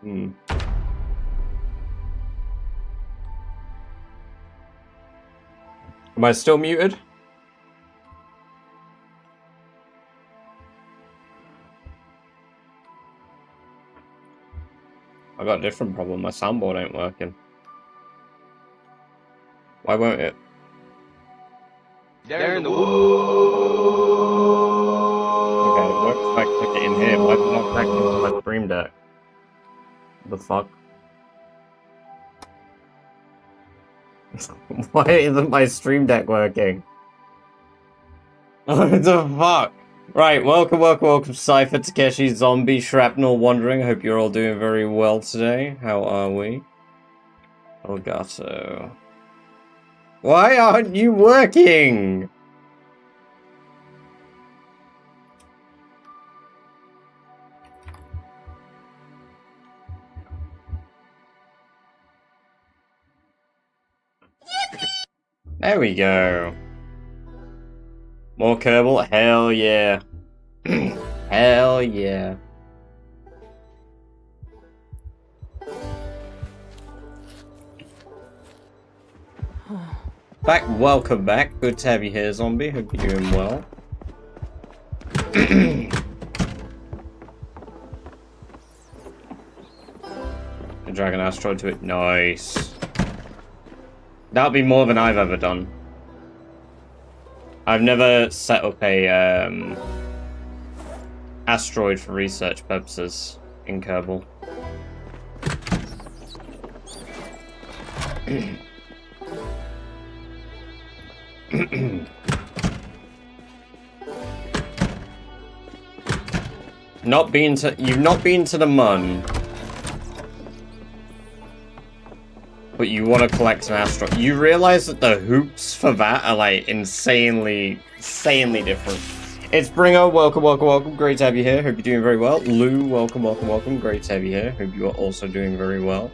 Hmm. Am I still muted? I got a different problem. My soundboard ain't working. Why won't it? They're in the woods. Okay, it works if I click it in here. Why did it not connect into my stream deck? The fuck? Why isn't my stream deck working? What the fuck? Right, welcome, Cypher, Takeshi, Zombie, Shrapnel, Wandering. Hope you're all doing very well today. How are we? Elgato. Why aren't you working? There we go. More Kerbal? Hell yeah. Hell yeah. Welcome back. Good to have you here, Zombie. Hope you're doing well. A Dragon Asteroid to it. Nice. That'll be more than I've ever done. I've never set up a asteroid for research purposes in Kerbal. You've not been to the Mun, but you want to collect an asteroid. You realize that the hoops for that are like insanely different. It's Bringer, welcome. Great to have you here. Hope you're doing very well. Lou, welcome. Great to have you here. Hope you are also doing very well.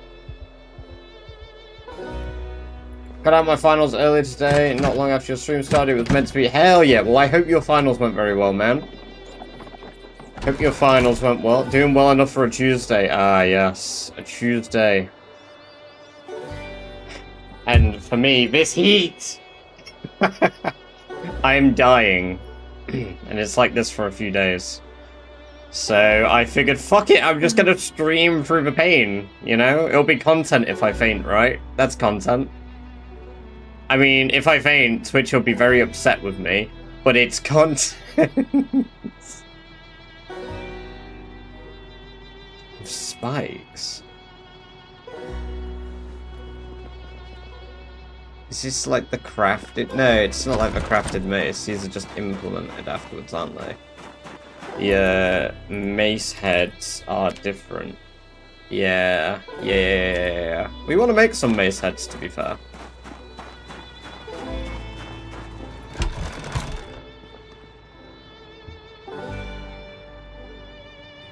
Got out my finals earlier today, not long after your stream started. It was meant to be. Hell yeah. Well, I hope your finals went very well, man. Hope your finals went well. Doing well enough for a Tuesday. Ah, yes. A Tuesday. And for me, this heat! I am dying. And it's like this for a few days. So I figured, fuck it, I'm just gonna stream through the pain, you know? It'll be content if I faint, right? That's content. I mean, if I faint, Twitch will be very upset with me, but it's content. Spikes. Is this like the crafted? No, it's not like the crafted mace. These are just implemented afterwards, aren't they? Yeah, mace heads are different. Yeah. We want to make some mace heads, to be fair.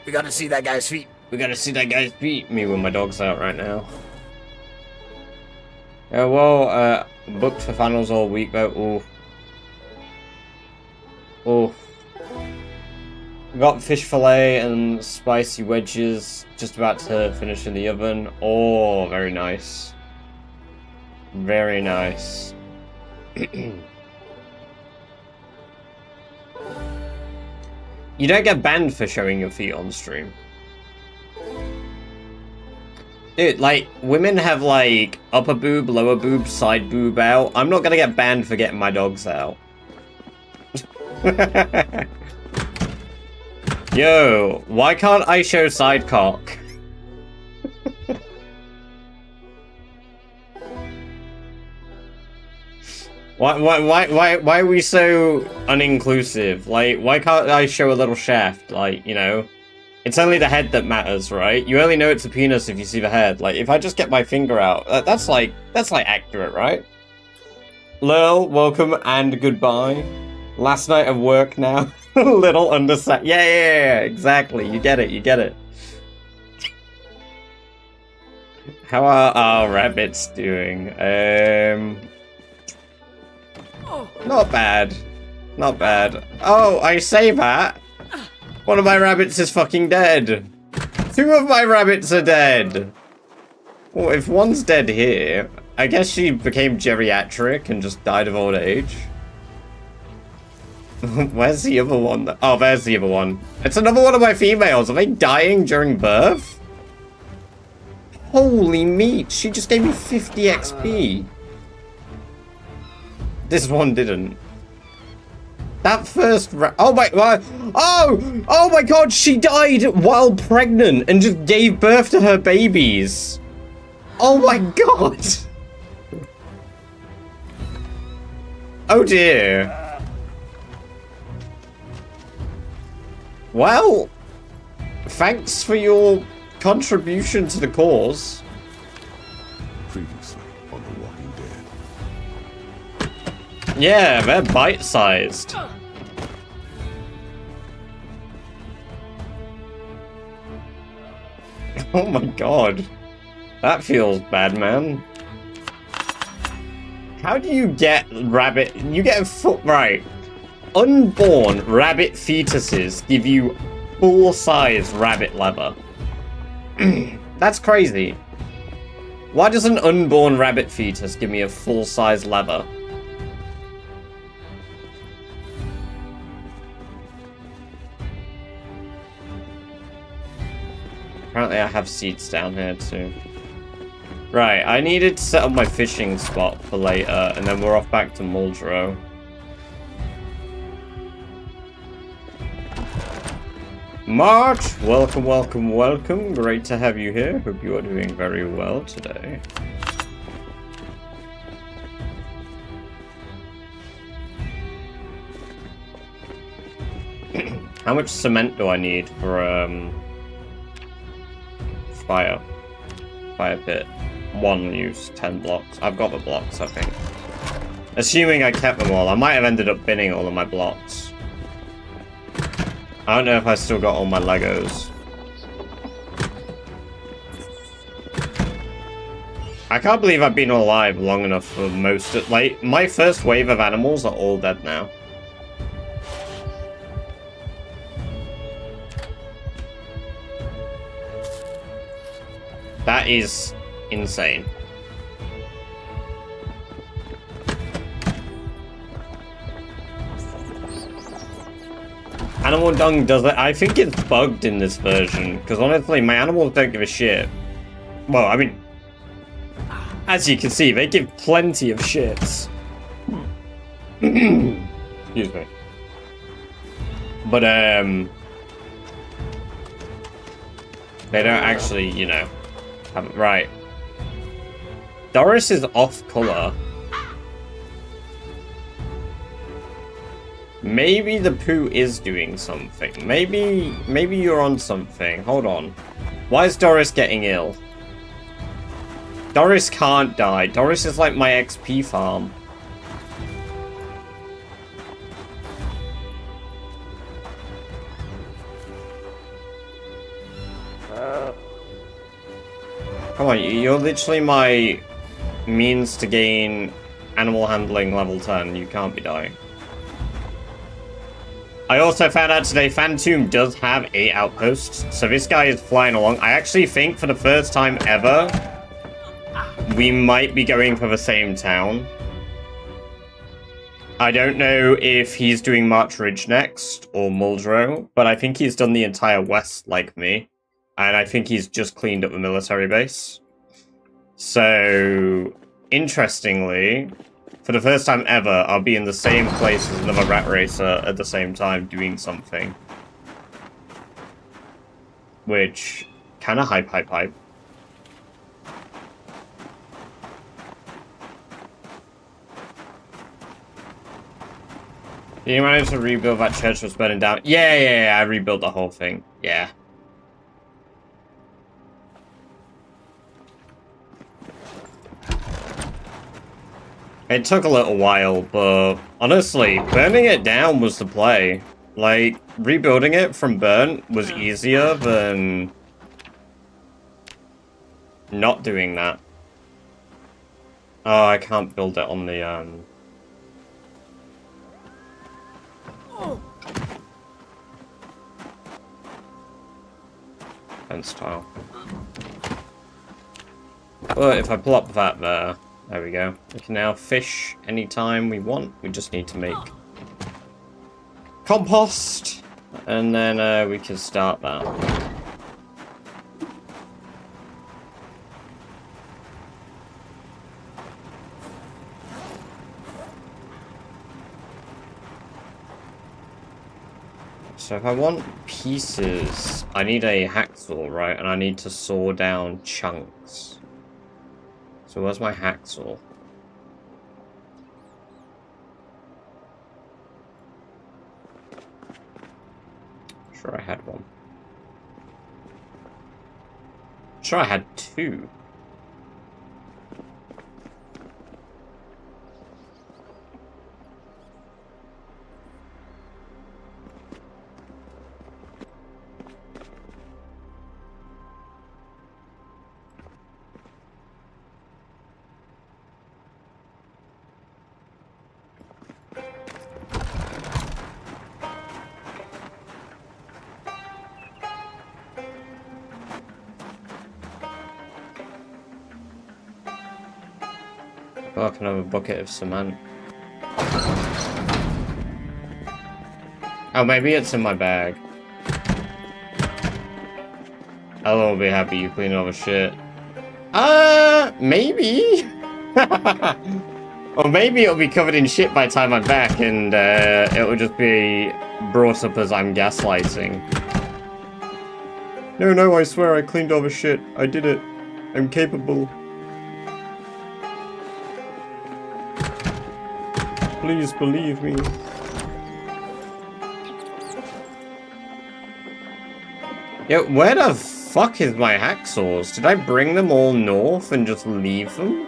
We gotta see that guy's feet. Me when my dog's out right now. Yeah, well, booked for finals all week though. Ooh. Got fish fillet and spicy wedges just about to finish in the oven. Oh, very nice. Very nice. You don't get banned for showing your feet on stream. Dude, like, women have, like, upper boob, lower boob, side boob out. I'm not gonna get banned for getting my dogs out. Yo, why can't I show side cock? Why are we so uninclusive? Like, why can't I show a little shaft? Like, you know, it's only the head that matters, right? You only know it's a penis if you see the head. Like, if I just get my finger out, that's like accurate, right? Lil, welcome and goodbye. Last night of work now. Little undersat. Yeah, exactly. You get it. How are our rabbits doing? Not bad. Oh, I say that. One of my rabbits is fucking dead. 2 of my rabbits are dead. Well, if one's dead here, I guess she became geriatric and just died of old age. Where's the other one? Oh, there's the other one. It's another one of my females. Are they dying during birth? Holy meat, she just gave me 50 XP. This one didn't. That first oh my god, she died while pregnant and just gave birth to her babies. Oh my god. Oh dear. Well, thanks for your contribution to the cause. Previously on The Walking Dead. Yeah, they're bite-sized. Oh my god. That feels bad, man. How do you get rabbit... You get a foot... Right. Unborn rabbit fetuses give you full-size rabbit leather. That's crazy. Why does an unborn rabbit fetus give me a full-size leather? Apparently I have seeds down here too. Right, I needed to set up my fishing spot for later, and then we're off back to Muldraugh. March! Welcome, welcome, welcome. Great to have you here. Hope you are doing very well today. How much cement do I need for, fire pit? 1 use, 10 blocks. I've got the blocks, I think. Assuming I kept them all. I might have ended up binning all of my blocks. I don't know if I still got all my Legos. I can't believe I've been alive long enough for most of, like, my first wave of animals are all dead now. That is insane. Animal dung does it. I think it's bugged in this version, because honestly, my animals don't give a shit. Well, I mean, as you can see, they give plenty of shits. Excuse me. But, they don't actually, you know, have it right. Doris is off color. Maybe the poo is doing something. Maybe you're on something. Hold on. Why is Doris getting ill? Doris can't die. Doris is like my XP farm. Come on, you're literally my means to gain animal handling level 10. You can't be dying. I also found out today Phantom does have 8 outposts, so this guy is flying along. I actually think for the first time ever, we might be going for the same town. I don't know if he's doing March Ridge next, or Muldraugh, but I think he's done the entire west like me. And I think he's just cleaned up the military base. So, interestingly, for the first time ever, I'll be in the same place as another rat racer at the same time doing something. Which, kinda hype. Did you manage to rebuild that church that was burning down? Yeah, I rebuilt the whole thing. Yeah. It took a little while, but honestly, burning it down was the play. Like, rebuilding it from burnt was easier than not doing that. Oh, I can't build it on the, defense tile. But if I pull up that there we go. We can now fish anytime we want. We just need to make compost, and then we can start that. So if I want pieces, I need a hacksaw, right? And I need to saw down chunks. So where's my hacksaw? Sure I had one. Sure I had two. Oh, I can have a bucket of cement. Oh, maybe it's in my bag. I'll be happy you clean all the shit. Maybe? Or maybe it'll be covered in shit by the time I'm back, and it'll just be brought up as I'm gaslighting. No, I swear I cleaned all the shit. I did it. I'm capable. Please believe me. Yo, where the fuck is my hacksaws? Did I bring them all north and just leave them?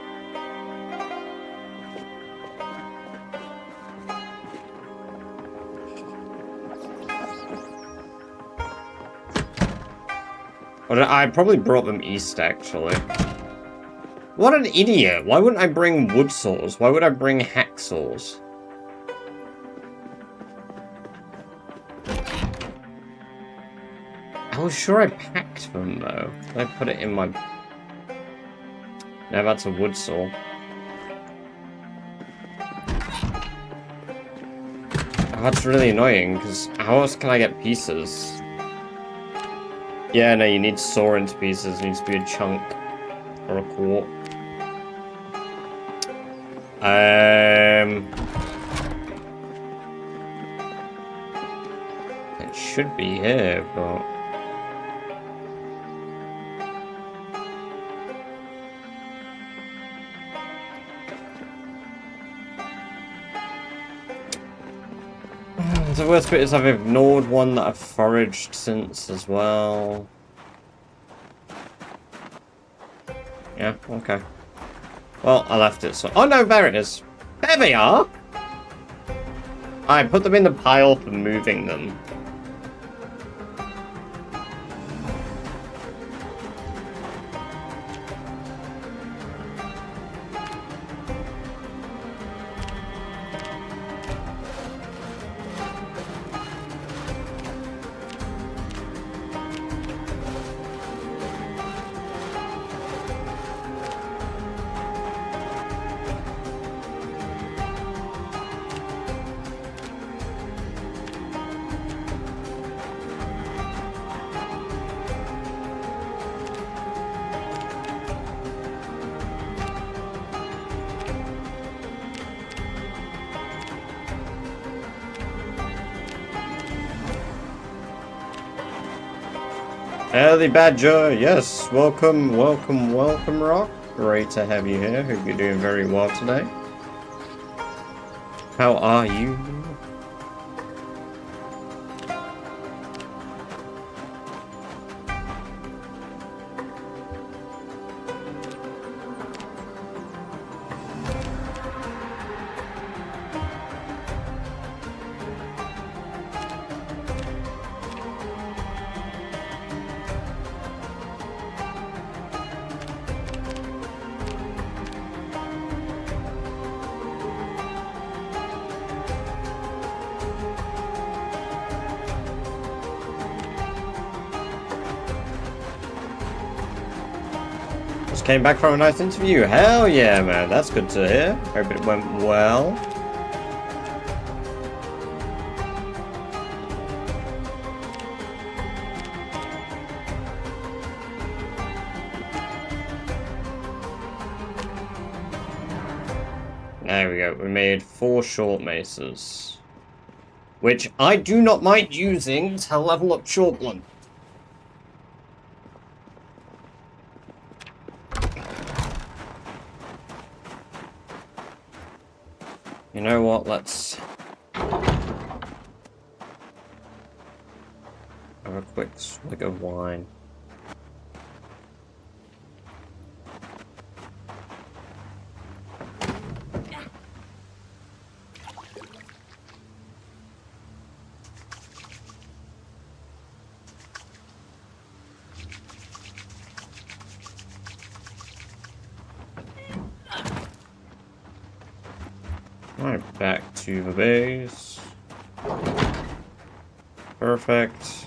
Or I probably brought them east, actually. What an idiot! Why wouldn't I bring wood saws? Why would I bring hacksaws? I was sure I packed them, though. Did I put it in my... No, that's a wood saw. Oh, that's really annoying, because how else can I get pieces? Yeah, no, you need saw into pieces. It needs to be a chunk. Or a quart. It should be here, but... The worst bit is I've ignored one that I've foraged since as well. Yeah, okay. Well, I left it so... Oh no, there it is. There they are! I put them in the pile for moving them. Early Badger, yes, welcome, Rock. Great to have you here. Hope you're doing very well today. How are you? Just came back from a nice interview. Hell yeah, man. That's good to hear. Hope it went well. There we go. We made 4 short maces. Which I do not mind using to level up short blunt. You know what? Let's have a quick swig of wine. Alright, back to the base. Perfect.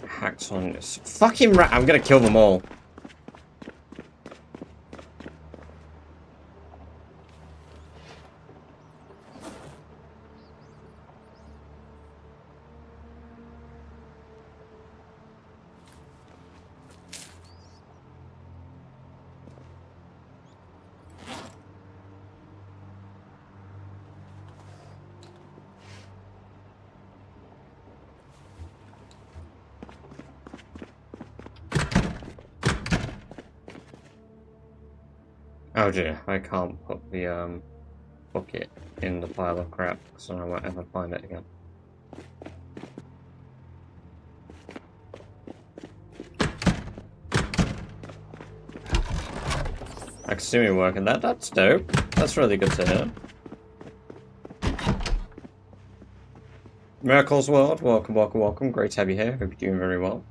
Hacks on this fucking rat. I'm gonna kill them all. Oh dear, I can't put the bucket in the pile of crap, so I won't ever find it again. I can see me working that. That's dope. That's really good to hear. Miracles World, welcome, welcome, welcome. Great to have you here. Hope you're doing very well.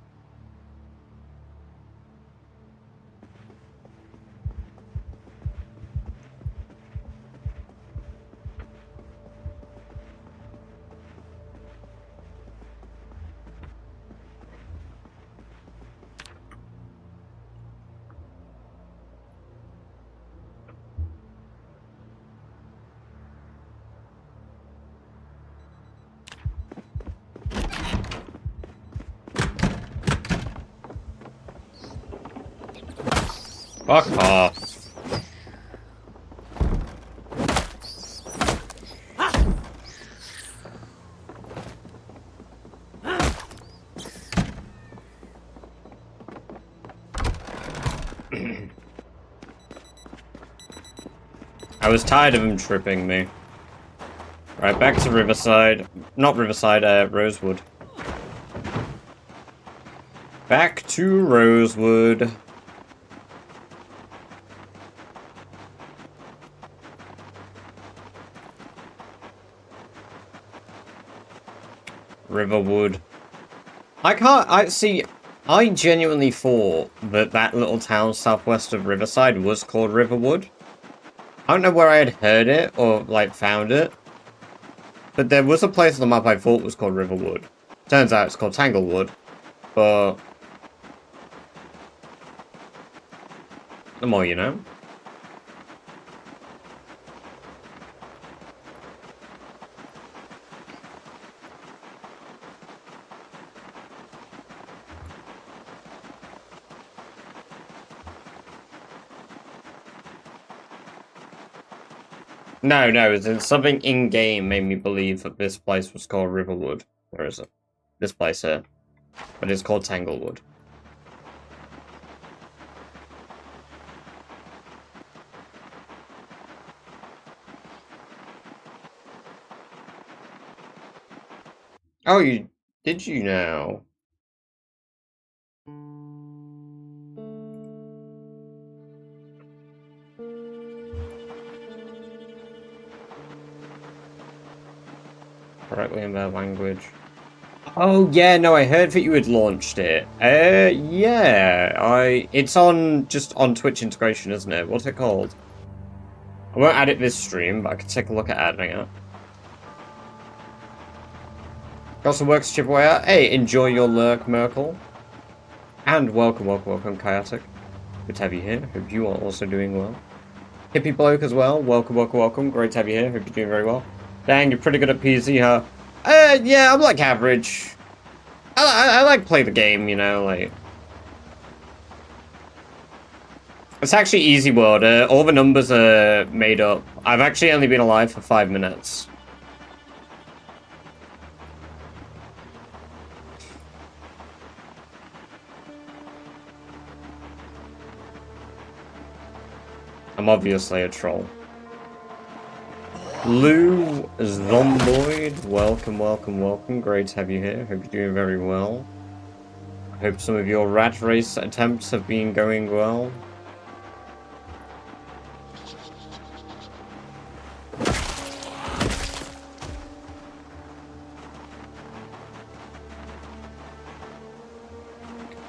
Fuck off. I was tired of him tripping me. Right, back to Riverside. Not Riverside, Rosewood. Back to Rosewood. Riverwood. I genuinely thought that that little town southwest of Riverside was called Riverwood. I don't know where I had heard it or, like, found it. But there was a place on the map I thought was called Riverwood. Turns out it's called Tanglewood. But the more you know. No, something in-game made me believe that this place was called Riverwood. Where is it? This place here. But it's called Tanglewood. Oh, did you now? Correctly in their language. Oh yeah, no, I heard that you had launched it. Yeah, it's just on Twitch integration, isn't it? What's it called? I won't add it this stream, but I can take a look at adding it. Got some work to chip away at. Hey, enjoy your lurk, Merkel. And welcome, welcome, welcome, Chaotic. Good to have you here. Hope you are also doing well. Hippie Bloke as well. Welcome, welcome, welcome. Great to have you here. Hope you're doing very well. Dang, you're pretty good at PZ, huh? Yeah, I'm like average. I like play the game, you know, like... It's actually easy world. All the numbers are made up. I've actually only been alive for 5 minutes. I'm obviously a troll. Lou Zomboid, welcome, welcome, welcome. Great to have you here. Hope you're doing very well. I hope some of your rat race attempts have been going well.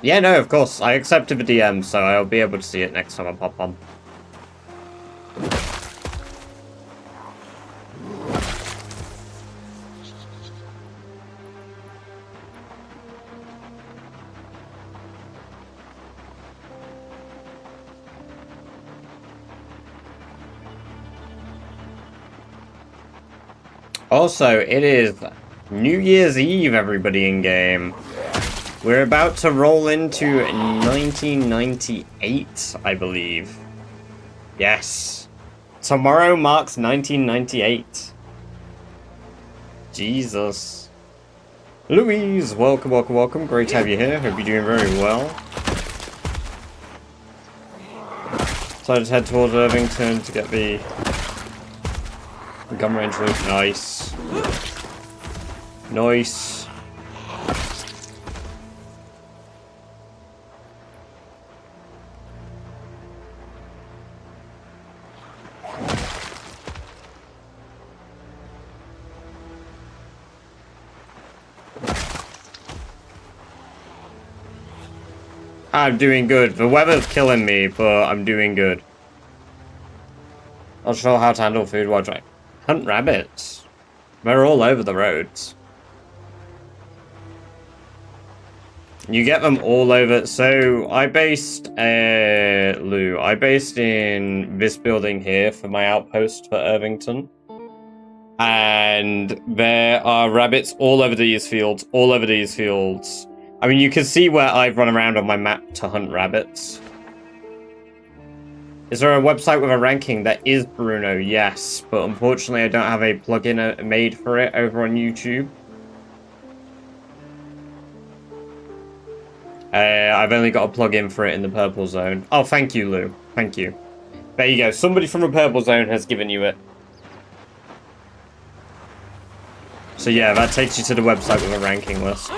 Yeah, no, of course. I accepted the DM, so I'll be able to see it next time I pop on. Also, it is New Year's Eve, everybody in game. We're about to roll into 1998, I believe. Yes. Tomorrow marks 1998. Jesus. Louise, welcome, welcome, welcome. Great to have you here. Hope you're doing very well. So I just head towards Irvington to get the gun range loot. Nice. Nice. I'm doing good. The weather's killing me, but I'm doing good. Not sure how to handle food while trying. Hunt rabbits. They're all over the roads. You get them all over. So I based Lou. I based in this building here for my outpost for Irvington. And there are rabbits all over these fields, all over these fields. I mean, you can see where I've run around on my map to hunt rabbits. Is there a website with a ranking? That is, Bruno, yes. But unfortunately, I don't have a plugin made for it over on YouTube. I've only got a plugin for it in the purple zone. Oh, thank you, Lou. Thank you. There you go. Somebody from the purple zone has given you it. So yeah, that takes you to the website with a ranking list.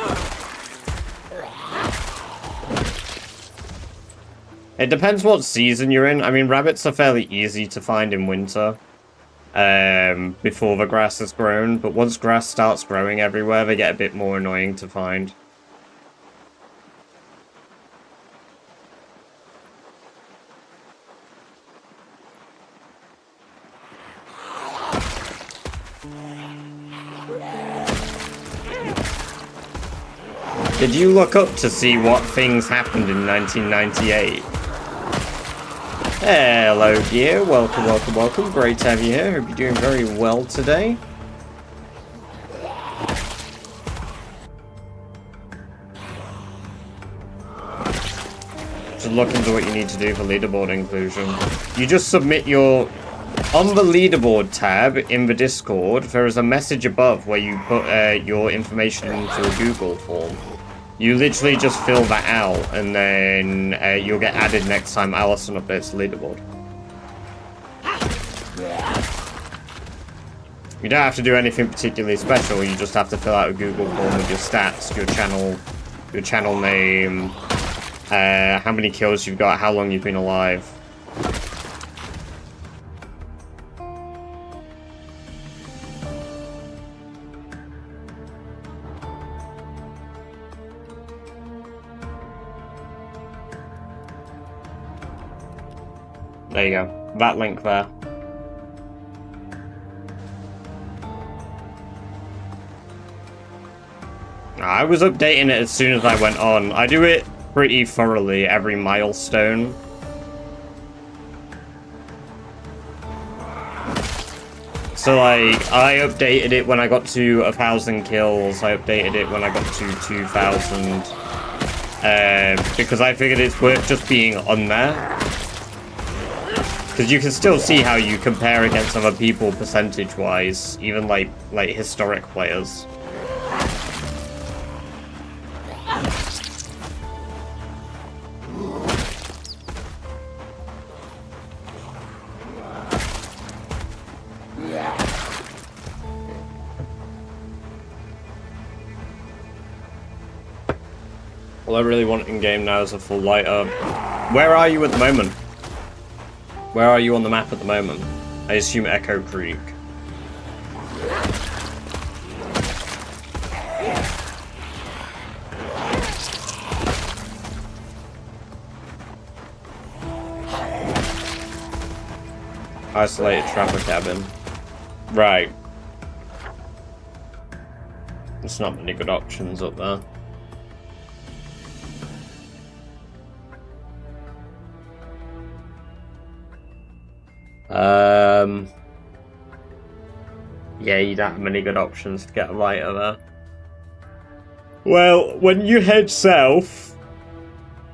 It depends what season you're in. I mean, rabbits are fairly easy to find in winter. Before the grass has grown. But once grass starts growing everywhere, they get a bit more annoying to find. Did you look up to see what things happened in 1998? Hello, dear. Welcome, welcome, welcome. Great to have you here. Hope you're doing very well today. Just look into what you need to do for leaderboard inclusion. You just submit your... On the leaderboard tab in the Discord, there is a message above where you put your information into a Google form. You literally just fill that out, and then you'll get added next time Allison updates the leaderboard. You don't have to do anything particularly special. You just have to fill out a Google form with your stats, your channel name, how many kills you've got, how long you've been alive. There you go. That link there. I was updating it as soon as I went on. I do it pretty thoroughly every milestone. So like, I updated it when I got to 1,000 kills. I updated it when I got to 2,000. Because I figured it's worth just being on there. Because you can still see how you compare against other people percentage-wise, even like historic players. All I really want in game now is a full lighter. Where are you at the moment? Where are you on the map at the moment? I assume Echo Creek. Isolated trapper cabin. Right. There's not many good options up there. Yeah, you don't have many good options to get a lighter there. Well, when you head south,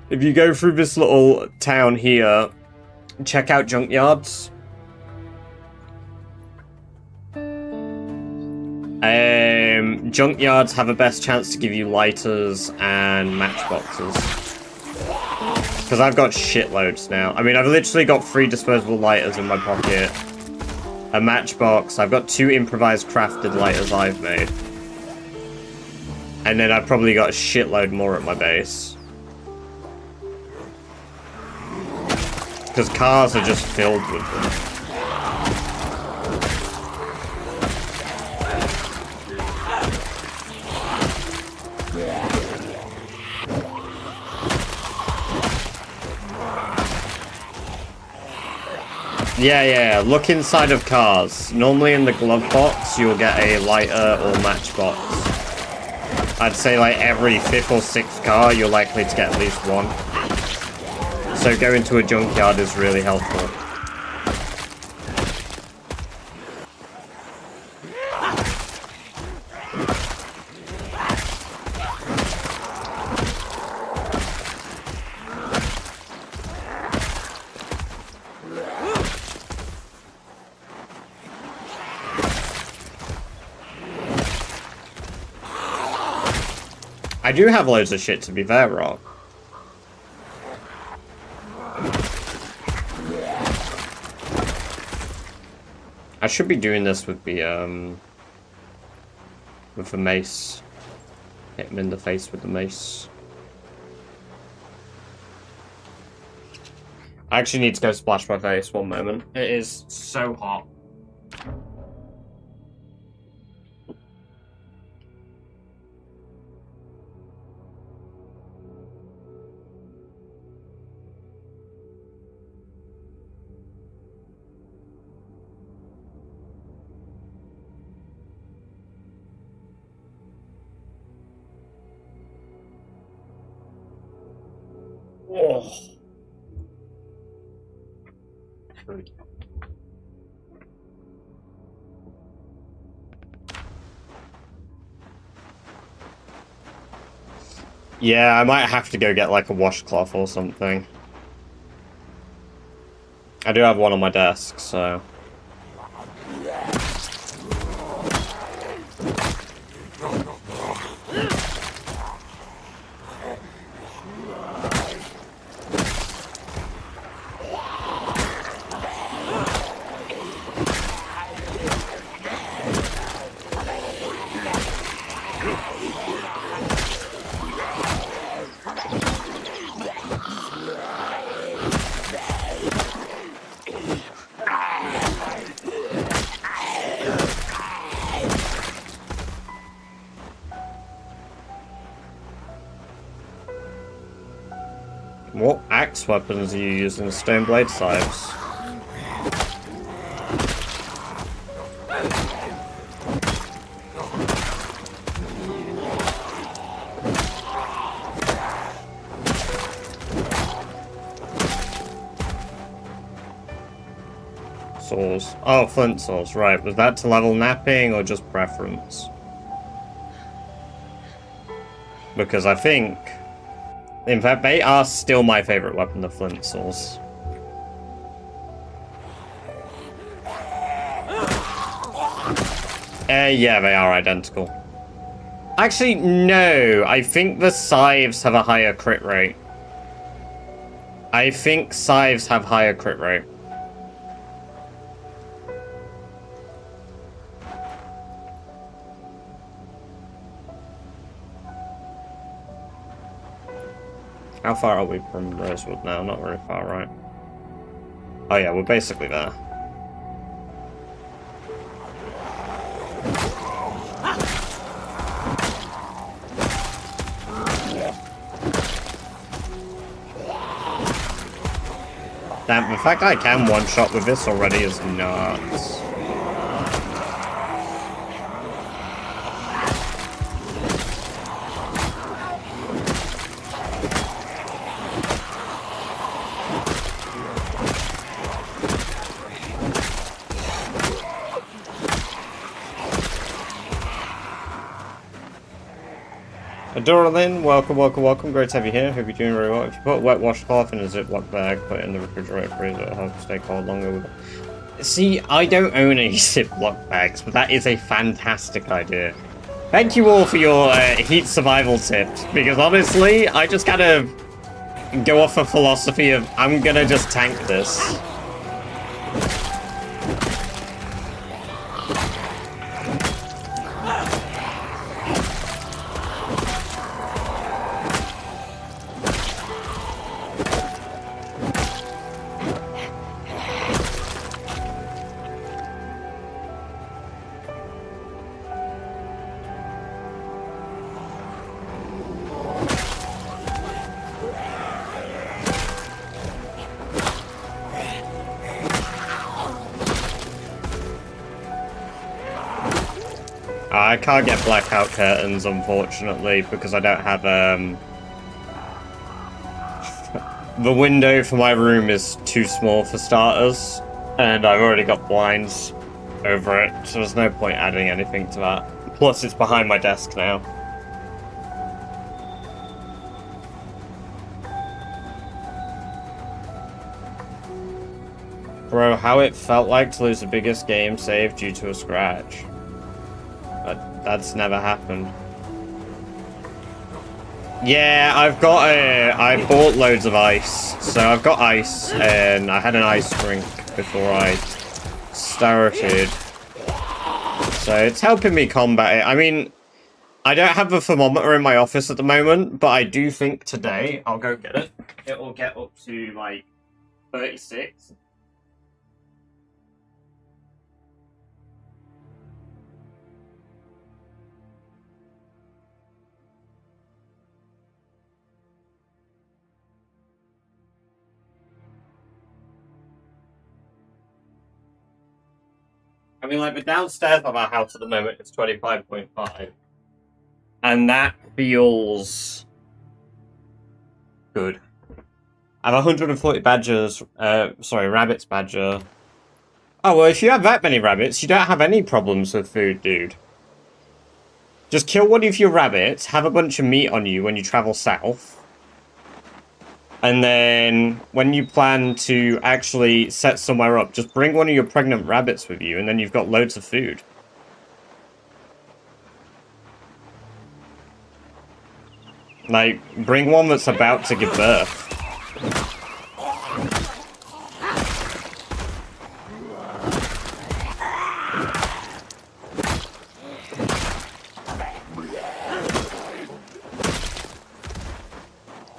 if you go through this little town here, check out junkyards. Junkyards have a best chance to give you lighters and matchboxes. Because I've got shitloads now. I mean, I've literally got 3 disposable lighters in my pocket. A matchbox. I've got 2 improvised crafted lighters I've made. And then I've probably got a shitload more at my base. Because cars are just filled with them. Yeah, look inside of cars. Normally in the glove box, you'll get a lighter or matchbox. I'd say like every 5th or 6th car, you're likely to get at least one. So going to a junkyard is really helpful. I do have loads of shit, to be fair, Rock. I should be doing this with the mace. Hit him in the face with the mace. I actually need to go splash my face, one moment. It is so hot. Oh. Yeah, I might have to go get like a washcloth or something. I do have one on my desk, so... What axe weapons are you using? Stone blade scythes? Saws. Oh, flint saws, right. Was that to level napping or just preference? Because I think... In fact, they are still my favorite weapon, the flint saws. Yeah, they are identical. Actually, no. I think the scythes have a higher crit rate. I think scythes have higher crit rate. How far are we from Rosewood now? Not very far, right? Oh yeah, we're basically there. Damn, the fact I can one-shot with this already is nuts. Adoralyn, welcome, welcome, welcome. Great to have you here. Hope you're doing very well. If you put a wet washcloth in a Ziploc bag, put it in the refrigerator freezer, it'll help stay cold longer with it. See, I don't own any Ziploc bags, but that is a fantastic idea. Thank you all for your heat survival tips, because honestly, I just gotta go off a philosophy of, I'm gonna just tank this. I can't get blackout curtains, unfortunately, because I don't have, the window for my room is too small for starters, and I've already got blinds over it, so there's no point adding anything to that. Plus, it's behind my desk now. Bro, how it felt like to lose the biggest game save due to a scratch. But that's never happened. Yeah, I bought loads of ice. So I've got ice, and I had an ice drink before I started. So it's helping me combat it. I mean, I don't have a thermometer in my office at the moment, but I do think today, I'll go get it. It will get up to, like, 36. I mean, like, the downstairs of our house at the moment is 25.5. And that feels good. I have 140 badgers, rabbits badger. Oh, well, if you have that many rabbits, you don't have any problems with food, dude. Just kill one of your rabbits, have a bunch of meat on you when you travel south. And then, when you plan to actually set somewhere up, just bring one of your pregnant rabbits with you, and then you've got loads of food. Like, bring one that's about to give birth.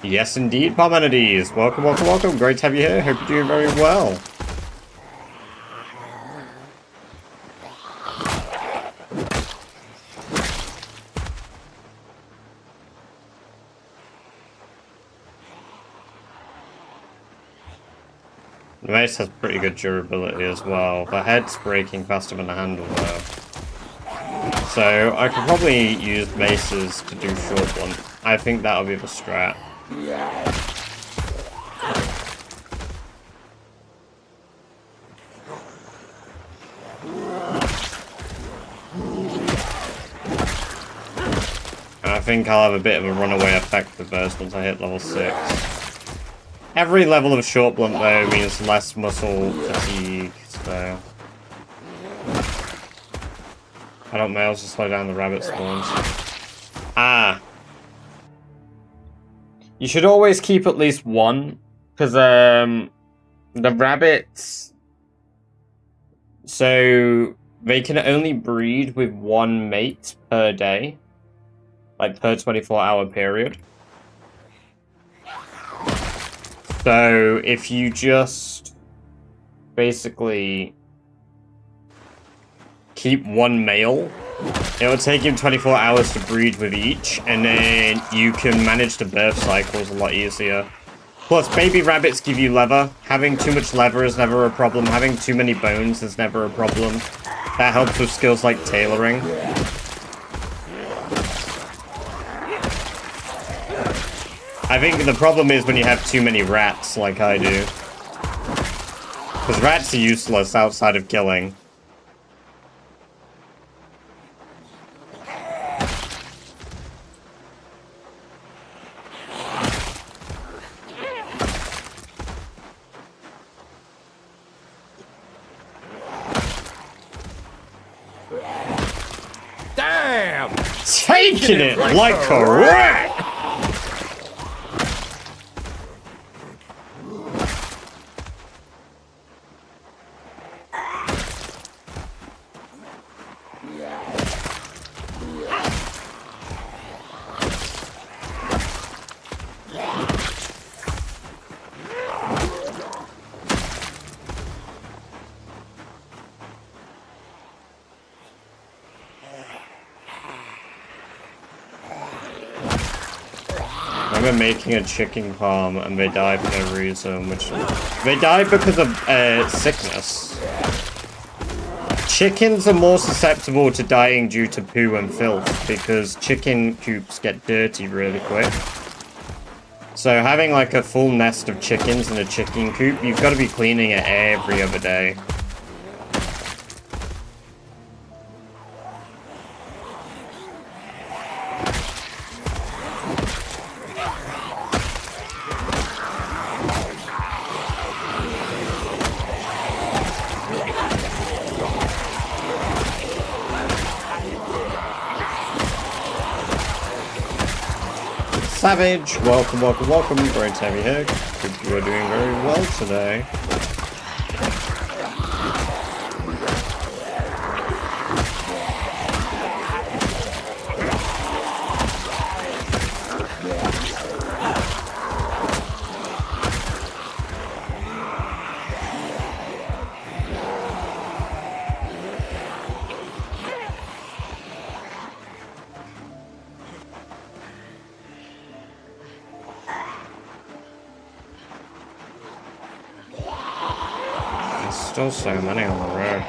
Yes, indeed, Parmenides. Welcome, welcome, welcome. Great to have you here. Hope you're doing very well. The mace has pretty good durability as well. The head's breaking faster than the handle, though. So, I could probably use maces to do short one. I think that'll be the strat. think I'll have a bit of a runaway effect with those once I hit level 6. Every level of short blunt though means less muscle fatigue, so... I don't know, to slow down the rabbit spawns. Ah! You should always keep at least one, because the rabbits... So, they can only breed with one mate per day. Like, per 24-hour period. So, if you just basically keep one male, it will take him 24 hours to breed with each, and then you can manage the birth cycles a lot easier. Plus, baby rabbits give you leather. Having too much leather is never a problem. Having too many bones is never a problem. That helps with skills like tailoring. I think the problem is when you have too many rats, like I do. Because rats are useless outside of killing. Damn! Taking it like a rat! I remember making a chicken farm and they died for no reason, which... They died because of sickness. Chickens are more susceptible to dying due to poo and filth because chicken coops get dirty really quick. So having like a full nest of chickens in a chicken coop, you've got to be cleaning it every other day. Savage, welcome, welcome, welcome. Great to have you here. Hope you are doing very well today. Still so many on the road.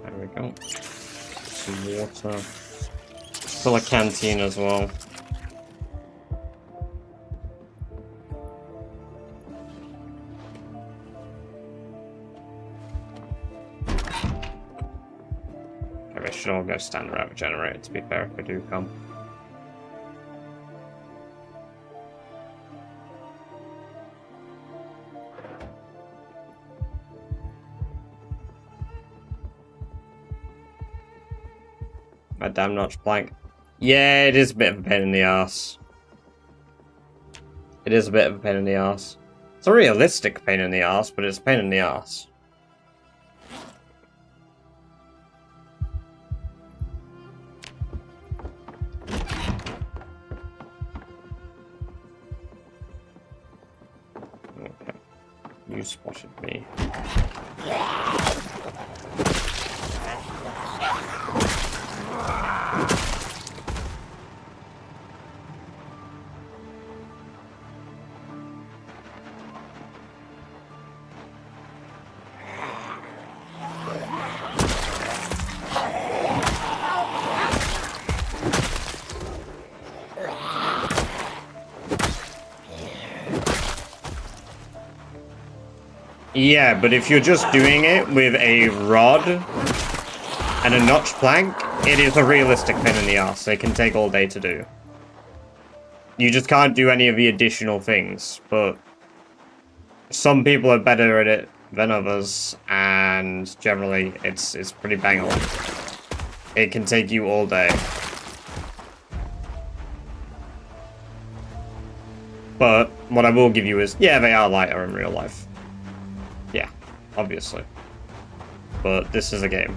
There we go. Some water. Still a canteen as well. There we They should all go standard out generator, to be fair, if they do come. My damn notch blank. Yeah, it is a bit of a pain in the ass. It is a bit of a pain in the ass. It's a realistic pain in the ass, but it's a pain in the ass. Okay. You spotted me. Yeah, but if you're just doing it with a rod and a notch plank, it is a realistic pain in the ass. It can take all day to do. You just can't do any of the additional things, but some people are better at it than others, and generally it's pretty bang on. It can take you all day. But what I will give you is, yeah, they are lighter in real life. Yeah, obviously. But this is a game.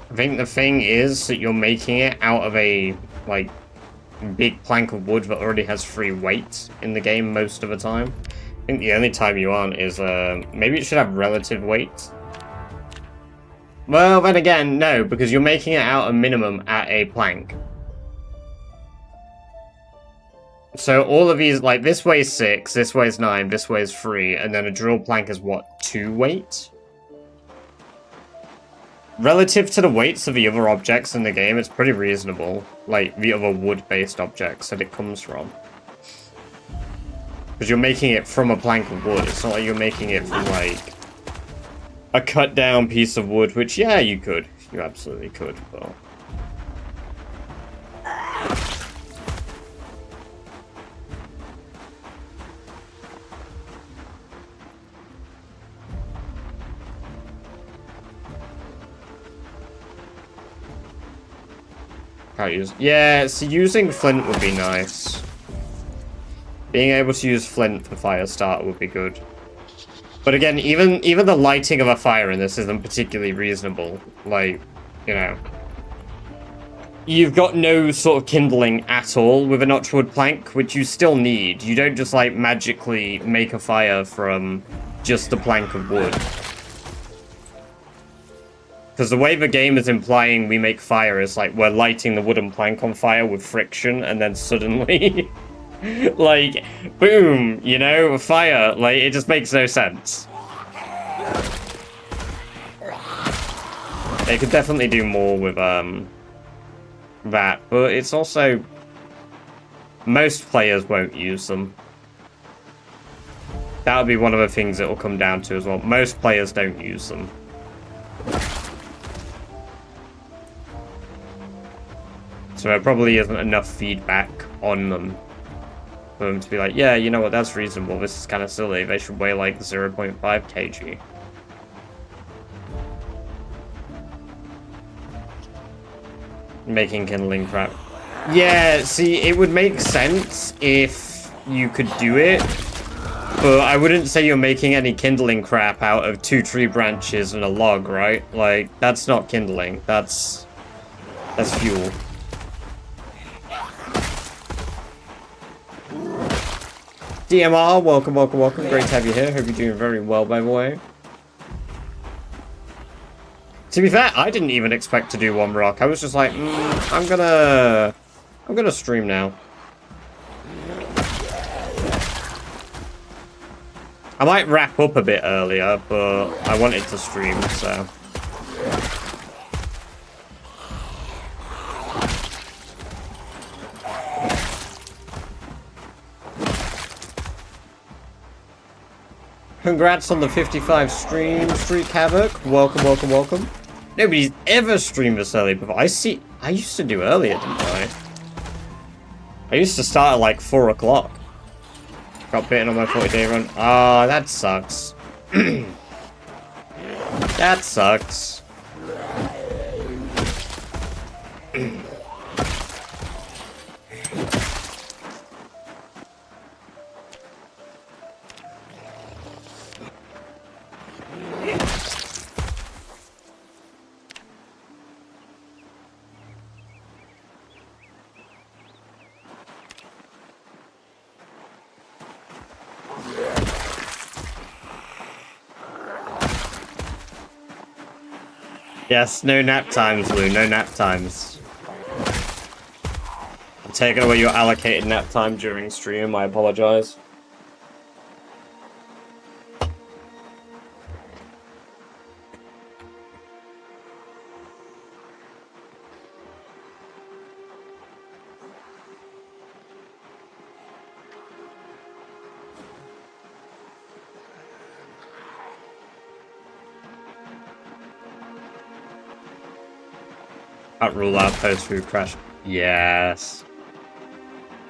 I think the thing is that you're making it out of a, like, big plank of wood that already has free weight in the game most of the time. I think the only time you aren't is, maybe it should have relative weight. Well, then again, no, because you're making it out a minimum at a plank. So all of these, like, this weighs 6, this weighs 9, this weighs 3, and then a drill plank is what, 2 weight? Relative to the weights of the other objects in the game, it's pretty reasonable. Like, the other wood-based objects that it comes from. Because you're making it from a plank of wood, it's not like you're making it from, like, a cut down piece of wood, which, yeah, you could. You absolutely could, but... Can't use... Yeah, so using flint would be nice. Being able to use flint for fire starter would be good. But again, even the lighting of a fire in this isn't particularly reasonable. Like, you know. You've got no sort of kindling at all with a notchwood plank, which you still need. You don't just, like, magically make a fire from just a plank of wood. Because the way the game is implying we make fire is, like, we're lighting the wooden plank on fire with friction, and then suddenly... like, boom, you know, fire, like, it just makes no sense. They could definitely do more with, that, but it's also... most players won't use them. That'll be one of the things it will come down to as well. Most players don't use them. So there probably isn't enough feedback on them for them to be like, yeah, you know what, that's reasonable, this is kind of silly, they should weigh like 0.5 kg. Making kindling crap. Yeah, see, it would make sense if you could do it, but I wouldn't say you're making any kindling crap out of 2 tree branches and a log, right? Like, that's not kindling, that's fuel. DMR, welcome, welcome, welcome. Great to have you here. Hope you're doing very well, by the way. To be fair, I didn't even expect to do one rock. I was just like, I'm gonna stream now. I might wrap up a bit earlier, but I wanted to stream, so... Congrats on the 55 stream, Street Havoc. Welcome, welcome, welcome. Nobody's ever streamed this early before. I used to do earlier, didn't I? I used to start at like 4 o'clock. Got bitten on my 40-day run. Ah, that sucks. That sucks. Yes, no nap times, Lou. No nap times. I'm taking away your allocated nap time during stream. I apologize. Rule Outpost food crash. Yes.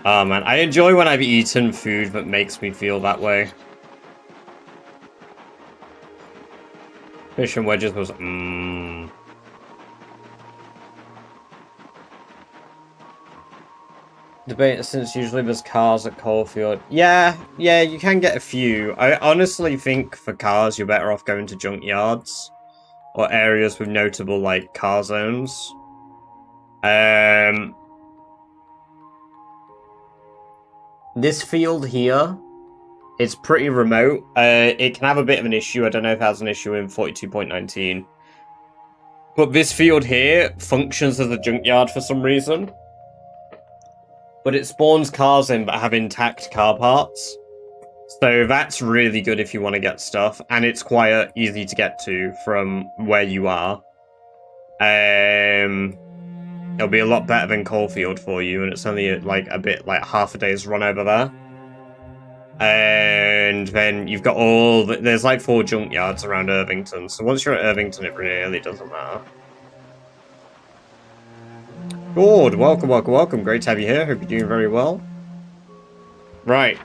Oh man, I enjoy when I've eaten food that makes me feel that way. Fish and wedges was Debate since usually there's cars at Caulfield. Yeah, you can get a few. I honestly think for cars you're better off going to junkyards or areas with notable like car zones. This field here, it's pretty remote. It can have a bit of an issue. I don't know if it has an issue in 42.19. But this field here functions as a junkyard for some reason. But it spawns cars in that have intact car parts. So that's really good if you want to get stuff. And it's quite easy to get to from where you are. It'll be a lot better than Caulfield for you, and it's only like a bit like half a day's run over there. And then you've got there's like 4 junkyards around Irvington, so once you're at Irvington it really doesn't matter. Good, welcome, welcome, welcome. Great to have you here. Hope you're doing very well. Right,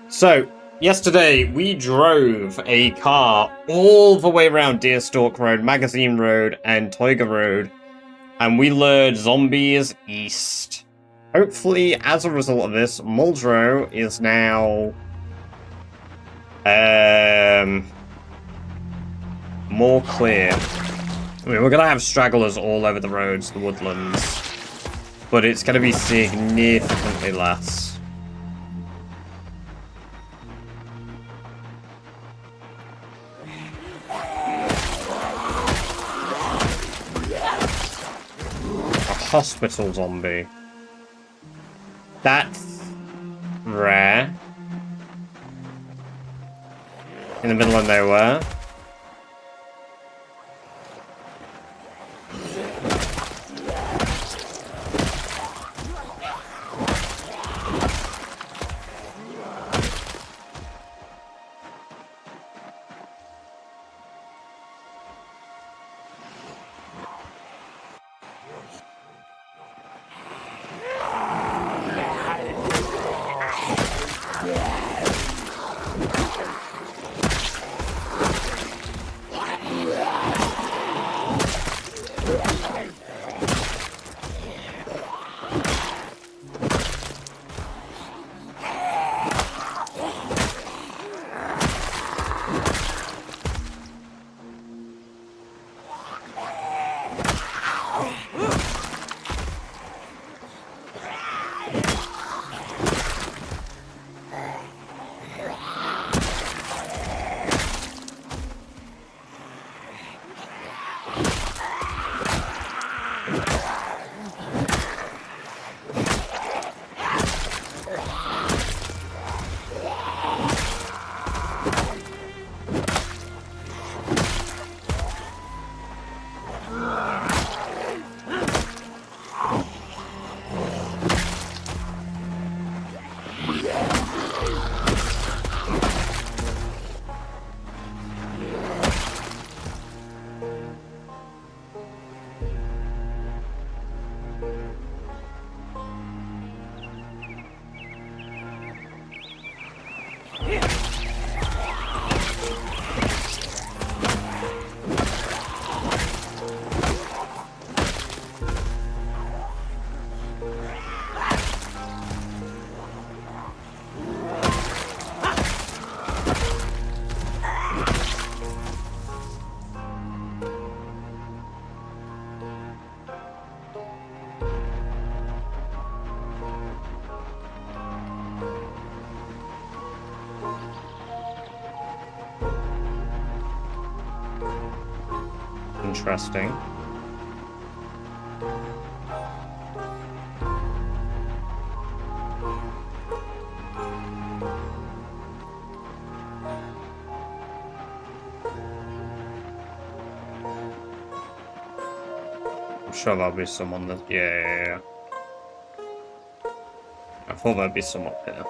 so yesterday we drove a car all the way around Deerstalk Road, Magazine Road, and Toiga Road. And we lured zombies east. Hopefully, as a result of this, Muldraugh is now more clear. I mean, we're gonna have stragglers all over the roads, the woodlands, but it's gonna be significantly less. Hospital zombie. That's rare. In the middle of nowhere. interesting. I'm sure there'll be some on the... Yeah. I thought there'd be some up here.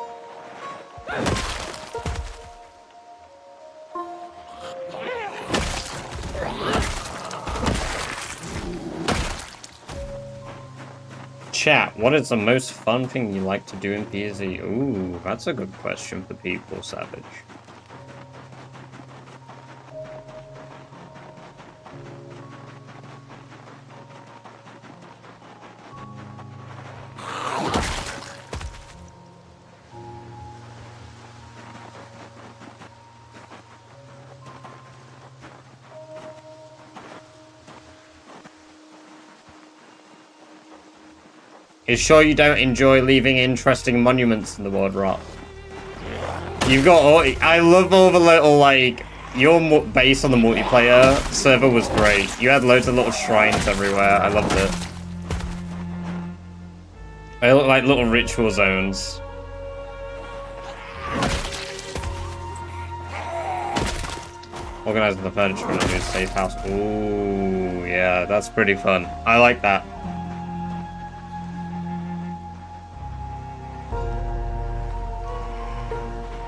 Chat, what is the most fun thing you like to do in PZ? Ooh, that's a good question for people, Savage. Is sure you don't enjoy leaving interesting monuments in the world, Rock? You've got all... I love all the little, like... Your base on the multiplayer server was great. You had loads of little shrines everywhere. I loved it. They look like little ritual zones. Organizing the furniture in a new safe house. Ooh, yeah, that's pretty fun. I like that.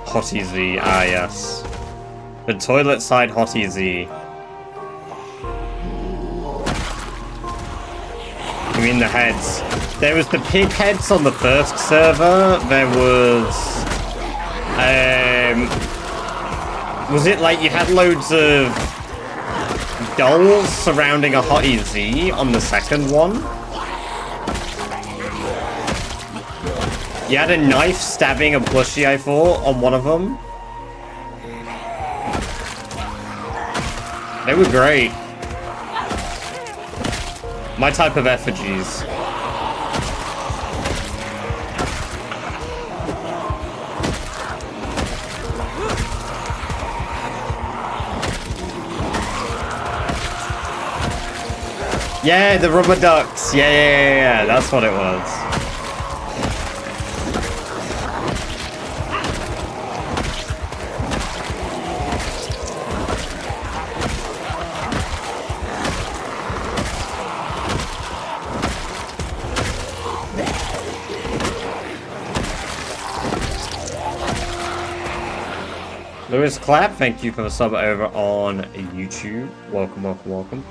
Hottie Z, ah yes. The toilet side Hottie Z. You mean the heads? There was the pig heads on the first server. There was it like you had loads of dolls surrounding a Hottie Z on the second one? You had a knife stabbing a plushie, I thought, on one of them. They were great. My type of effigies. Yeah, the rubber ducks. Yeah. That's what it was. Lewis Clapp, thank you for the sub over on YouTube. Welcome.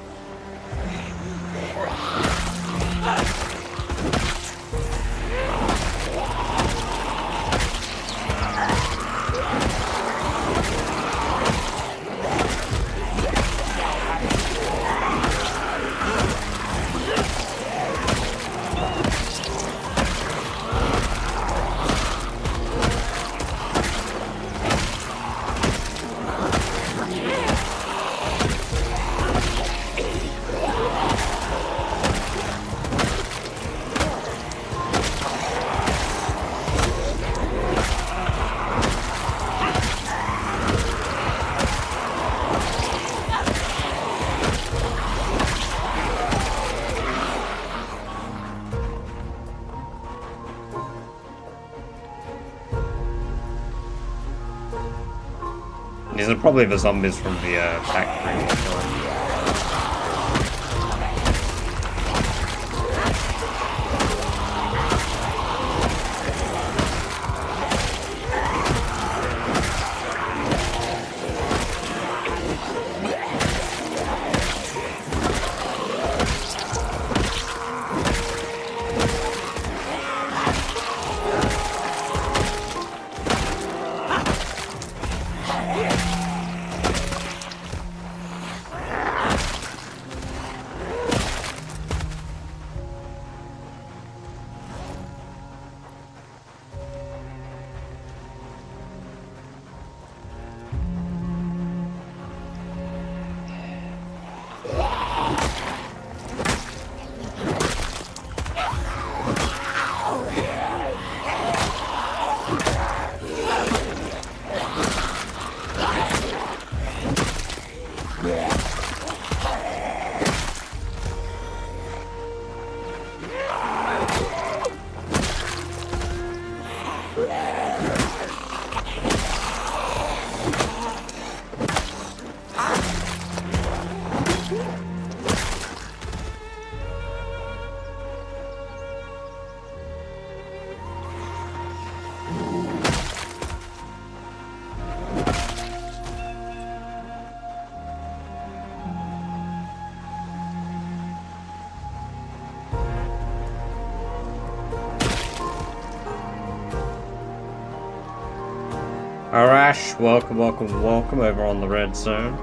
These are probably the zombies from the factory. Arash, welcome, welcome, welcome over on the red zone.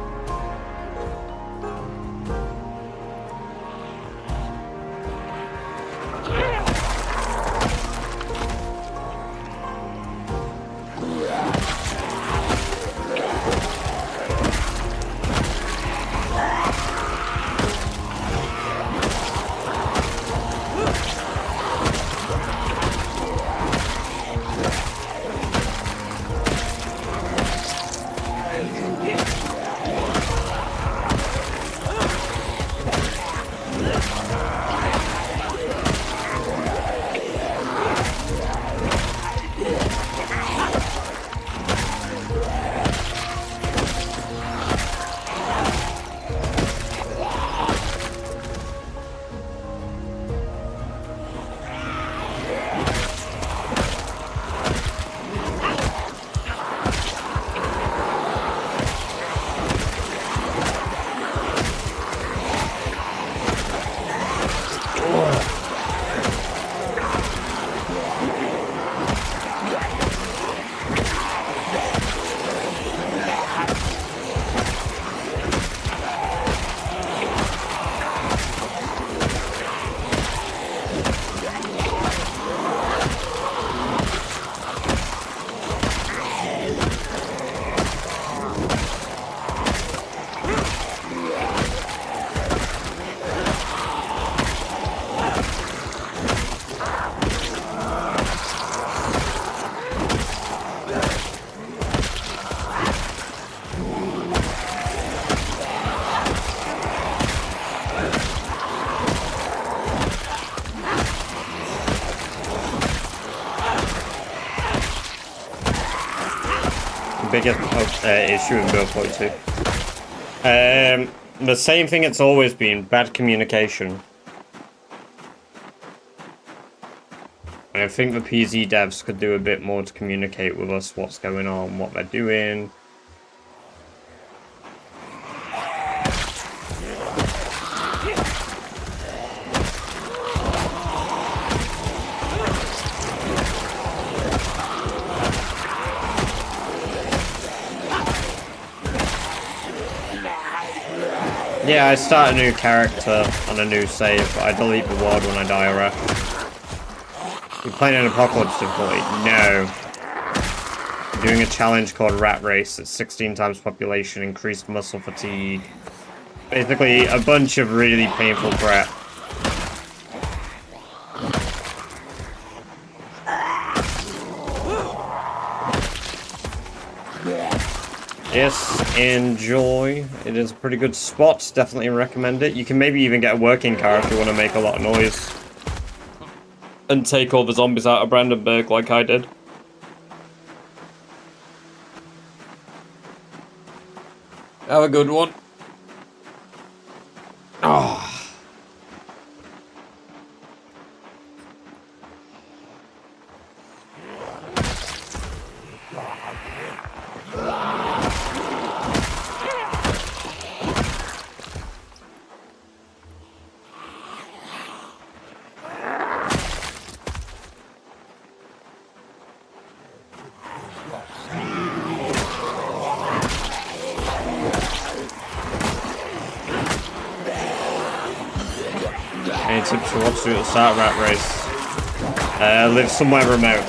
Biggest issue in Build 42. The same thing it's always been, bad communication. And I think the PZ devs could do a bit more to communicate with us what's going on, what they're doing. Yeah, I start a new character on a new save, but I delete the world when I die or You're playing an apocalypse difficulty? No. I'm doing a challenge called Rat Race. It's 16 times population, increased muscle fatigue. Basically, a bunch of really painful crap. Yes, enjoy. It is a pretty good spot. Definitely recommend it. You can maybe even get a working car if you want to make a lot of noise. And take all the zombies out of Brandenburg like I did. Have a good one. Oh. Any tips for what to do at the start of Rat Race? Live somewhere remote.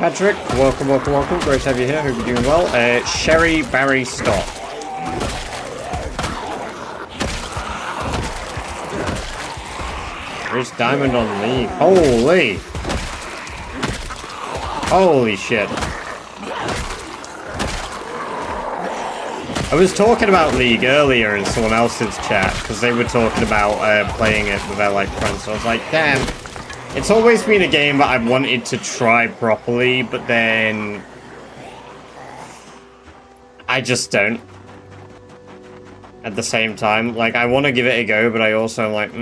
Patrick, welcome, welcome, welcome. Great to have you here. Hope you're doing well. Sherry Barry Scott. There's Diamond on League. Holy! Holy shit. I was talking about League earlier in someone else's chat, because they were talking about playing it with their, like, friends, so I was like, damn, it's always been a game that I've wanted to try properly, but then I just don't. At the same time, like, I want to give it a go, but I also am like,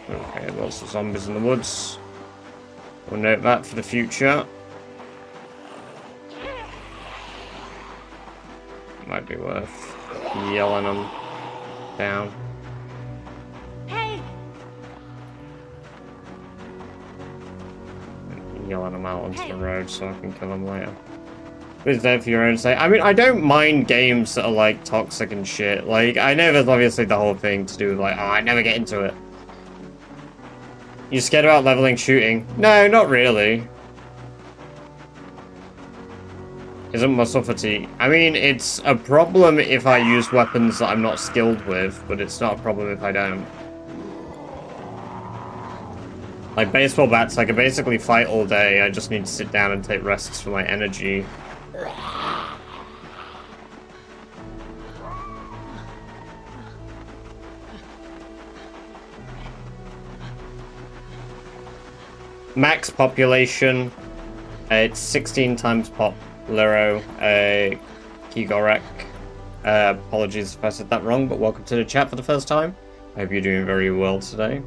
Okay, lots of zombies in the woods. We'll note that for the future. Might be worth yelling them down. Hey! Yelling them out onto the road so I can kill them later. It's there for your own sake. I mean, I don't mind games that are, like, toxic and shit. Like, I know there's obviously the whole thing to do with, like, oh, I never get into it. You scared about leveling shooting? No, not really. Isn't muscle fatigue? I mean, it's a problem if I use weapons that I'm not skilled with, but it's not a problem if I don't. Like, baseball bats, I can basically fight all day, I just need to sit down and take rests for my energy. Max population, it's 16 times pop. Lero, Kigorek. Apologies if I said that wrong, but welcome to the chat for the first time. I hope you're doing very well today.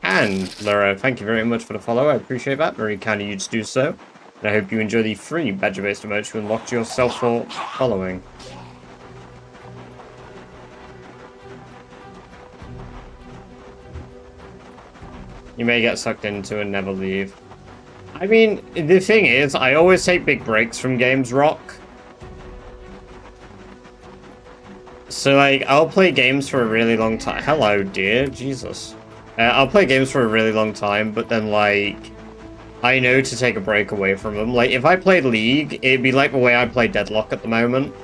And Lero, thank you very much for the follow. I appreciate that. Very kind of you to do so. And I hope you enjoy the free badger-based emote you unlocked yourself for following. You may get sucked into and never leave. I mean, the thing is, I always take big breaks from games, Rock. So, like, I'll play games for a really long time. Hello, dear. Jesus. I'll play games for a really long time, but then, like, I know to take a break away from them. Like, if I played League, it'd be like the way I play Deadlock at the moment.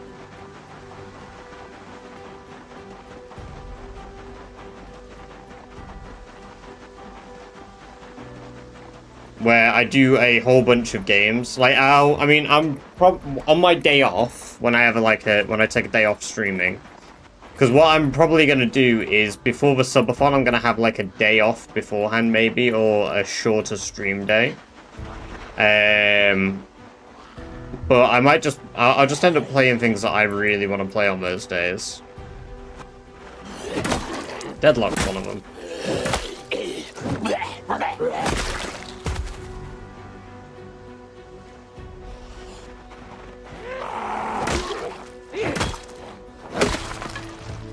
Where I do a whole bunch of games. Like, I'm on my day off, when I have when I take a day off streaming. Because what I'm probably going to do is, before the subathon, I'm going to have, like, a day off beforehand, maybe, or a shorter stream day. But I might I'll just end up playing things that I really want to play on those days. Deadlock's one of them.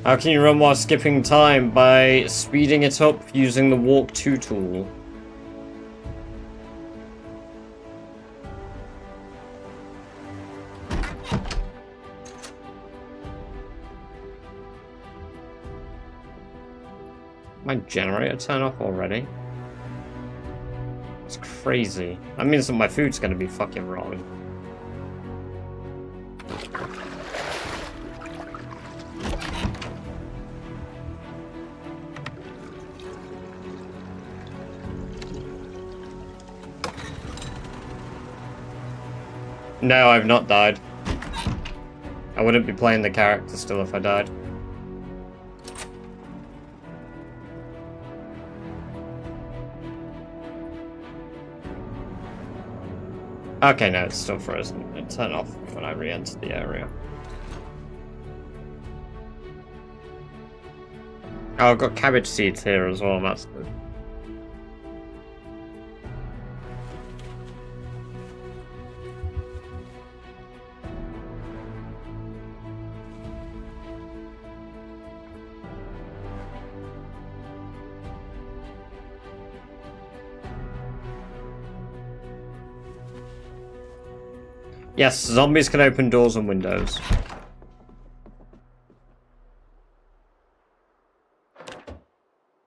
How can you run while skipping time? By speeding it up using the walk 2 tool. My generator turn off already? It's crazy. That means that my food's gonna be fucking wrong. No, I've not died. I wouldn't be playing the character still if I died. Okay, no, it's still frozen. It turned off when I re-entered the area. Oh, I've got cabbage seeds here as well, that's good. Yes, zombies can open doors and windows.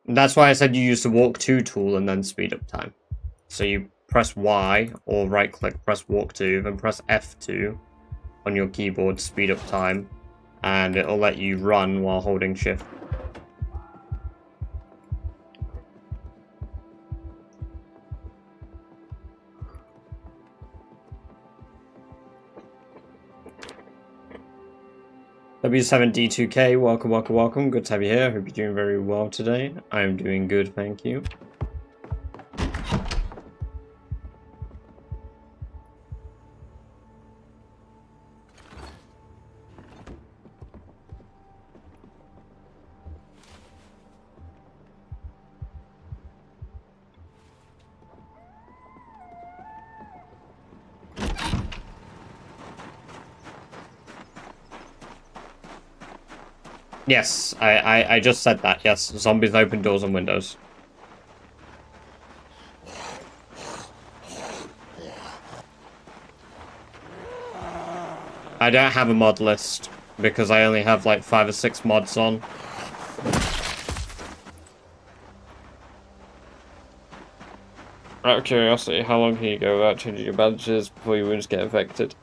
And that's why I said you use the walk 2 tool and then speed up time. So you press Y or right click, press walk to, then press F2 on your keyboard to speed up time, and it'll let you run while holding shift. W7D2K, welcome, welcome, welcome. Good to have you here. Hope you're doing very well today. I'm doing good, thank you. Yes, I just said that. Yes, zombies open doors and windows. I don't have a mod list because I only have like 5 or 6 mods on. Out of curiosity, how long can you go without changing your bandages before your wounds get infected?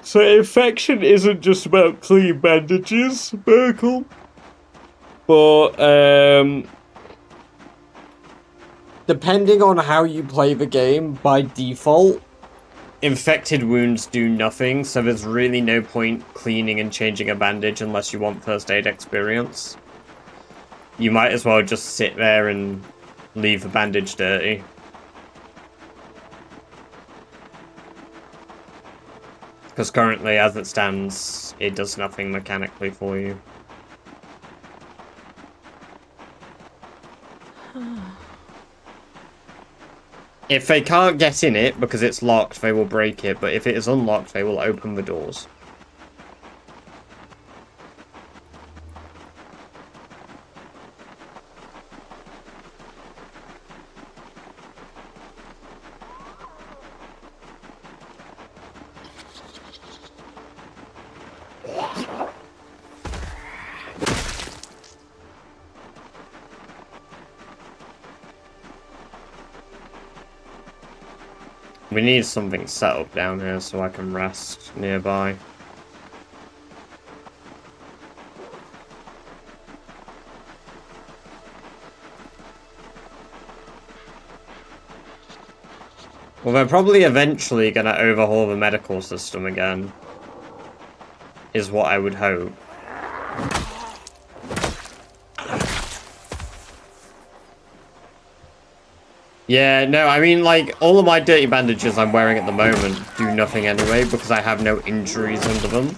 So infection isn't just about clean bandages, Merkel. But, depending on how you play the game, by default, infected wounds do nothing, so there's really no point cleaning and changing a bandage unless you want first aid experience. You might as well just sit there and leave the bandage dirty. Because currently, as it stands, it does nothing mechanically for you. If they can't get in it because it's locked, they will break it, but if it is unlocked, they will open the doors. We need something set up down here so I can rest nearby. Well, they're probably eventually going to overhaul the medical system again, is what I would hope. Yeah, no, I mean, like, all of my dirty bandages I'm wearing at the moment do nothing anyway, because I have no injuries under them.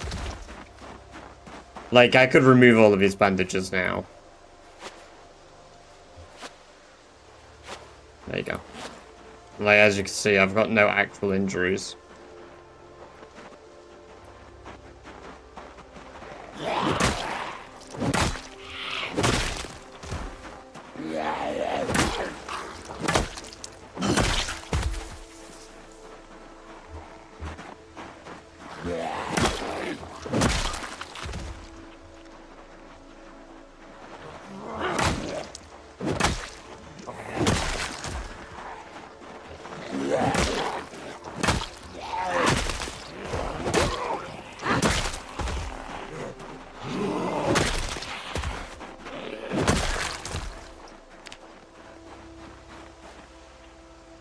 Like, I could remove all of his bandages now. There you go. Like, as you can see, I've got no actual injuries.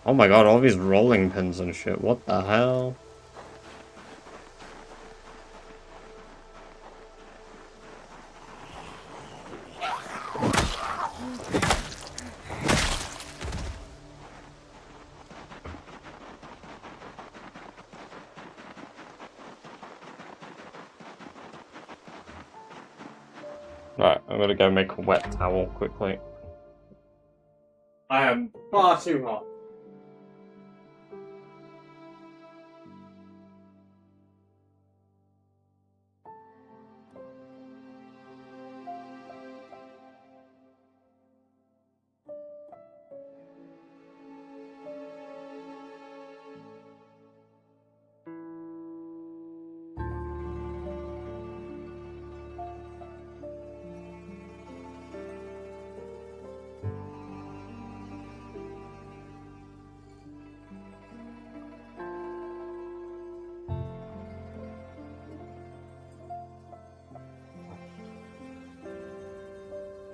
Oh my god, all these rolling pins and shit, what the hell? Right, I'm gonna go make a wet towel quickly. I am far too hot.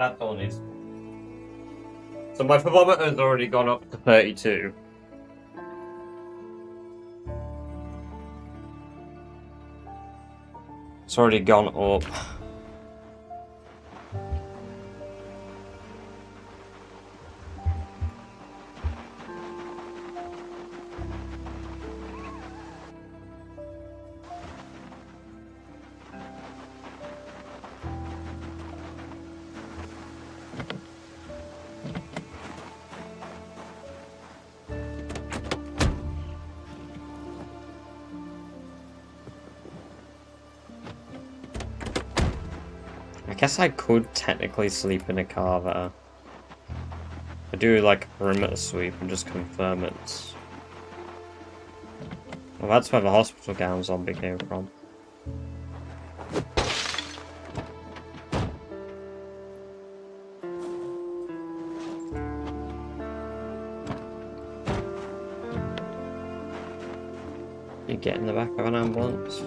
That's all it is. So my thermometer has already gone up to 32. It's already gone up. I guess I could technically sleep in a car there. I do like a perimeter sweep and just confirm it. Well, that's where the hospital gown zombie came from. You get in the back of an ambulance?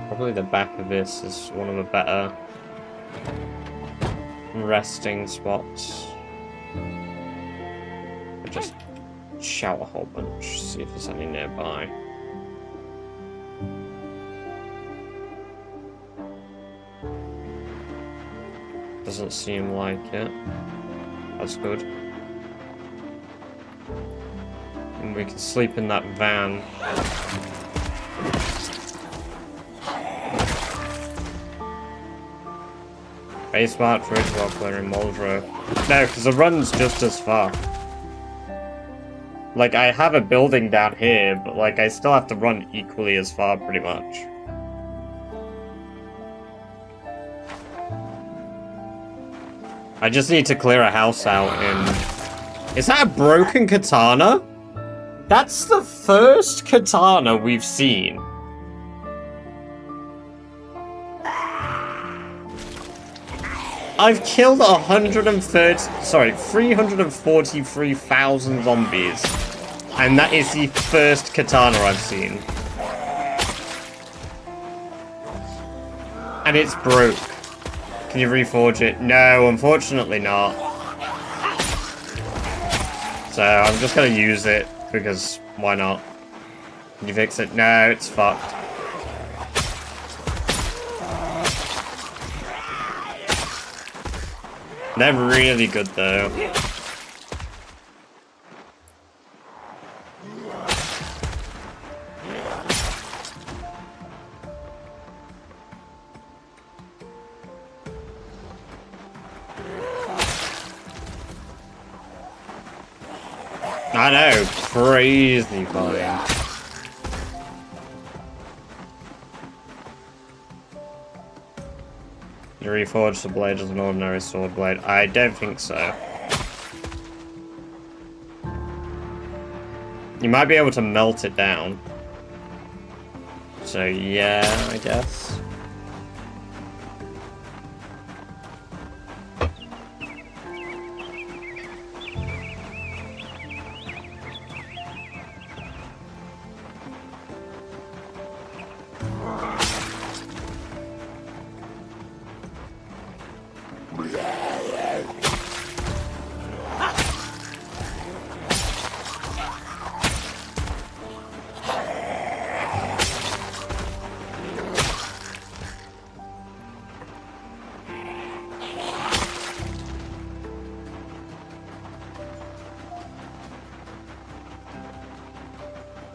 Probably the back of this is one of the better resting spots. I'll just shout a whole bunch, see if there's any nearby. Doesn't seem like it. That's good. And we can sleep in that van. Base smart for Ridgewalker in Muldraugh. No, because the run's just as far. Like, I have a building down here, but like, I still have to run equally as far, pretty much. I just need to clear a house out in... Is that a broken katana? That's the first katana we've seen. I've killed 343,000 zombies. And that is the first katana I've seen. And it's broke. Can you reforge it? No, unfortunately not. So I'm just gonna use it, because why not? Can you fix it? No, it's fucked. They're really good, though. I know, crazy fine. You reforge the blade as an ordinary sword blade? I don't think so. You might be able to melt it down. So yeah, I guess.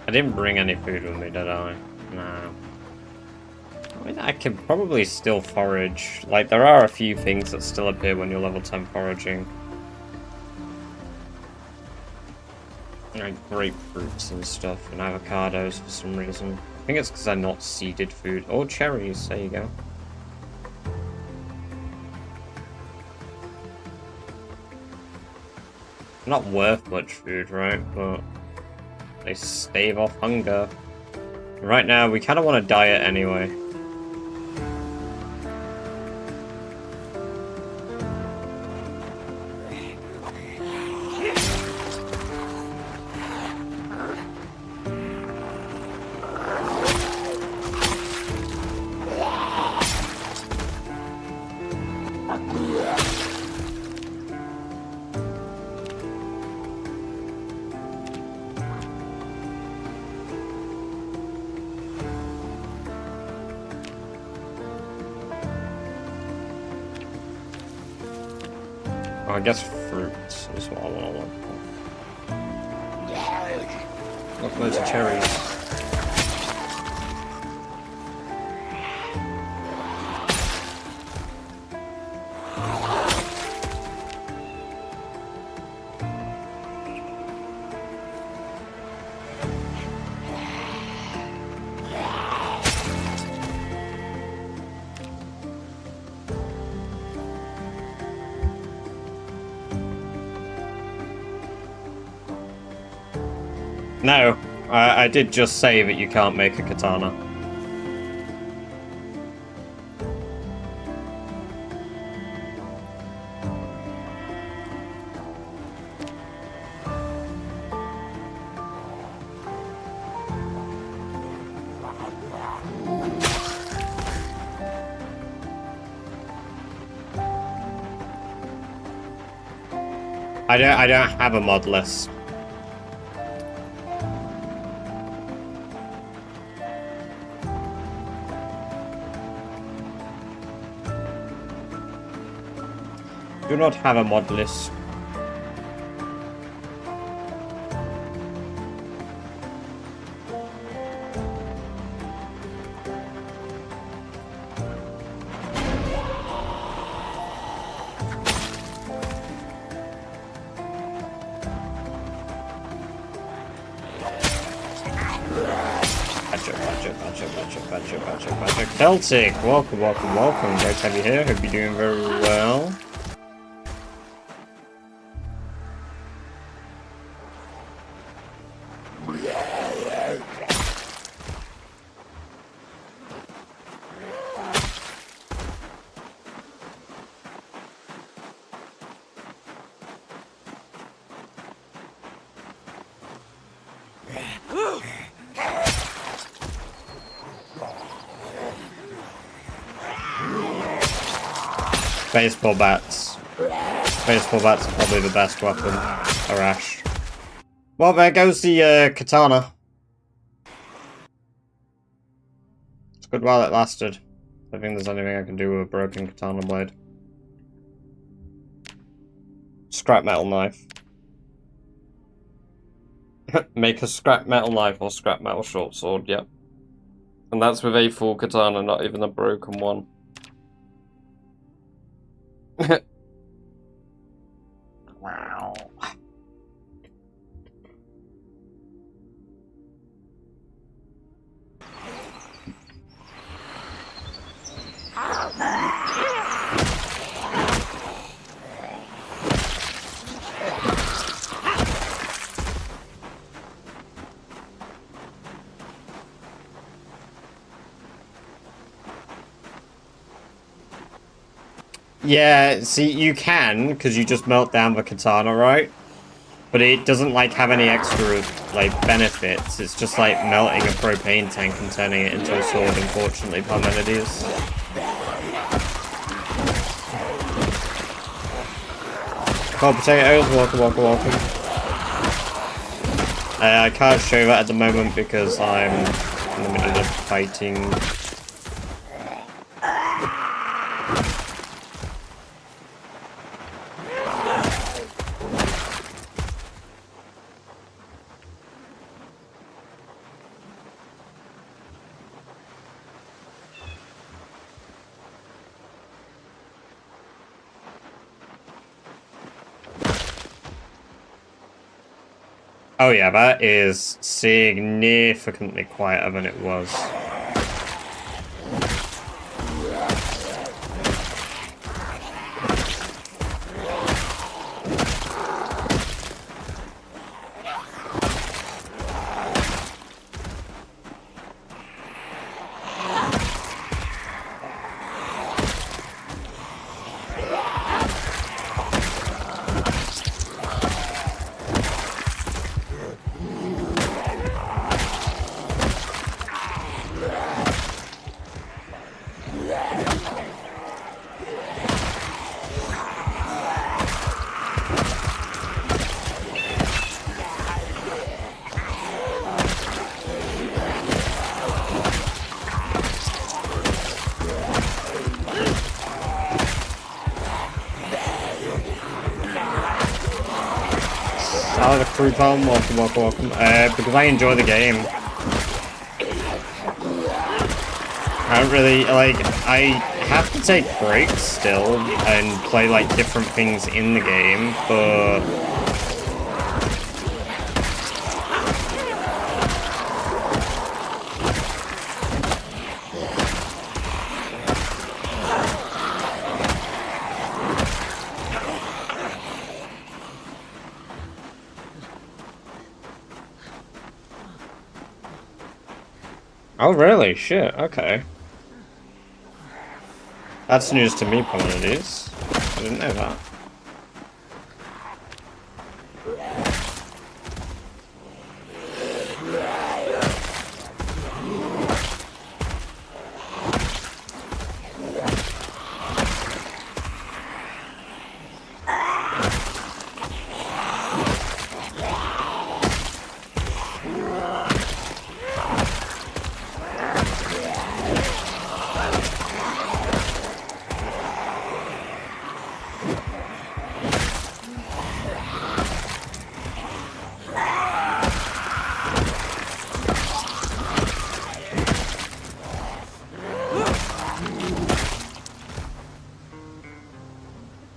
I didn't bring any food with me, did I? No. I mean, I could probably still forage. Like, there are a few things that still appear when you're level 10 foraging. like grapefruits and stuff and avocados for some reason. I think it's because they're not seeded food. Or cherries, there you go. Not worth much food, right? But they stave off hunger. Right now, we kind of want to diet anyway. I guess fruits is what I want to look for. Look, loads of cherries. No, I did just say that you can't make a katana. I don't have a mod list. Do not have a mod list. Gotcha. Celtic, welcome. Great to have you here. Hope you're doing very well. Baseball bats. Baseball bats are probably the best weapon. Arash. Well, there goes the katana. It's good while it lasted. I think there's anything I can do with a broken katana blade. Scrap metal knife. Make a scrap metal knife or scrap metal short sword, yep. And that's with a full katana, not even a broken one. Wow. Yeah, see, you can, because you just melt down the katana, right? But it doesn't, like, have any extra, like, benefits. It's just like melting a propane tank and turning it into a sword, unfortunately, Parmenides. Cold potatoes, welcome. I can't show that at the moment because I'm in the middle of fighting. Oh yeah, that is significantly quieter than it was. Oh, the crew home. Welcome, welcome, welcome. Because I enjoy the game. I don't really, like, I have to take breaks still and play, like, different things in the game, but... Oh, really? Shit, okay. That's news to me, Polonides. I didn't know that.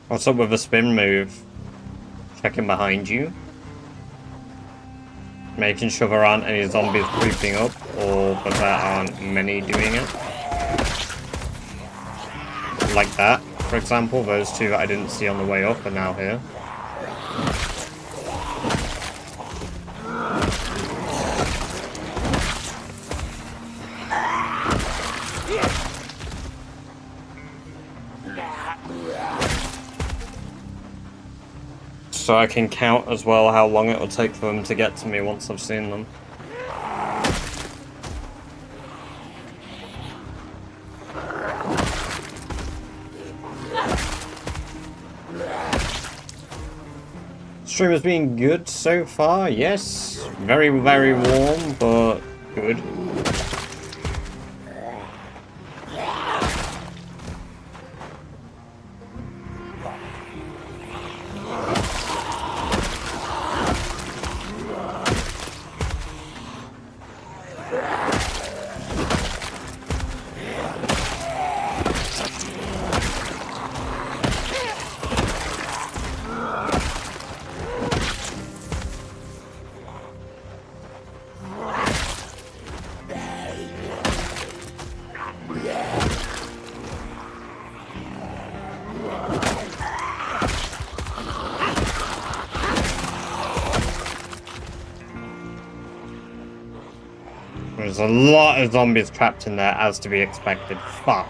What's up with the spin move? Checking behind you. Making sure there aren't any zombies creeping up, or that there aren't many doing it. Like that, for example. Those two that I didn't see on the way up are now here. So I can count as well how long it will take for them to get to me once I've seen them. Stream has been good so far, yes. Very, very warm, but good. There's a lot of zombies trapped in there, as to be expected. Fuck.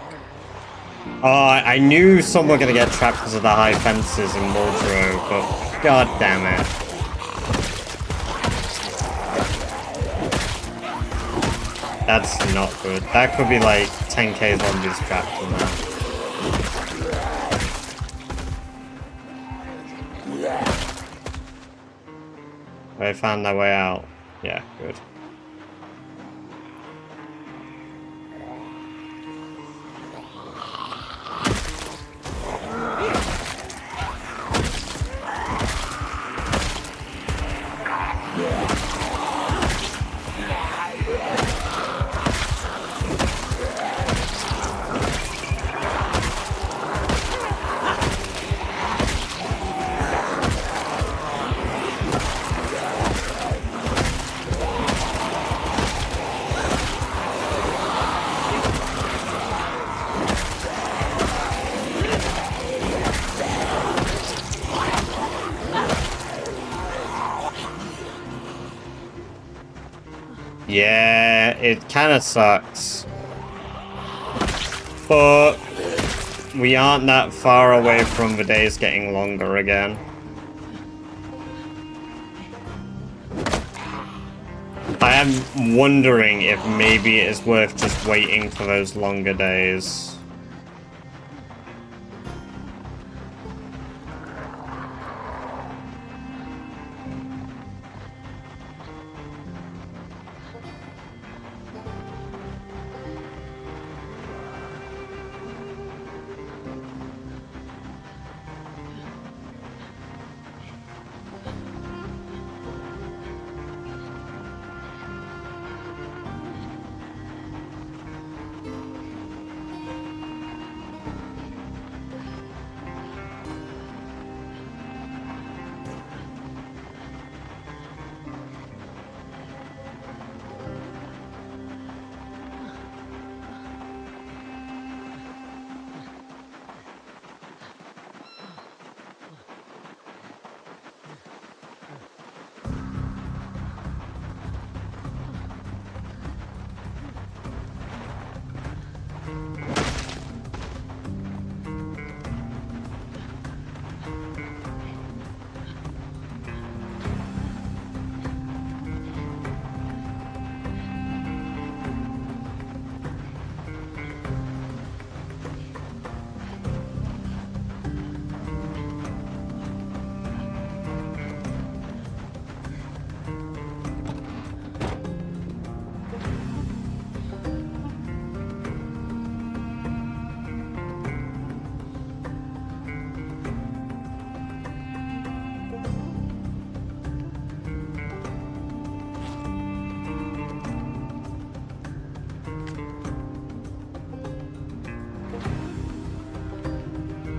Oh, I knew some were gonna get trapped because of the high fences in Muldraugh, but god damn it. That's not good. That could be like 10k zombies trapped in there. They found their way out. Yeah, good. Yeah, it kind of sucks. But we aren't that far away from the days getting longer again. I am wondering if maybe it is worth just waiting for those longer days.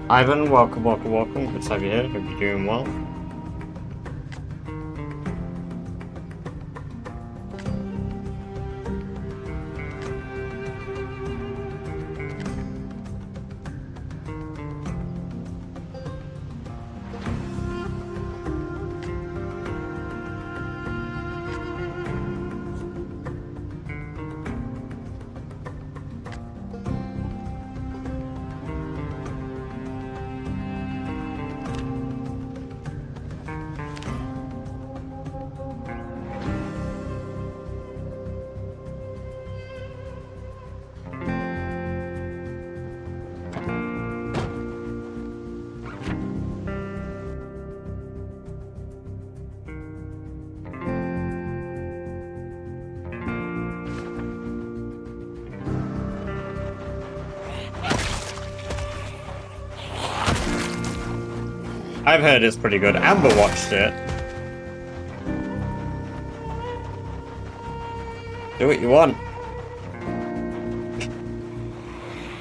Ivan, welcome, welcome, welcome. Good to have you here. Hope you're doing well. I've heard it's pretty good. Amber watched it. Do what you want.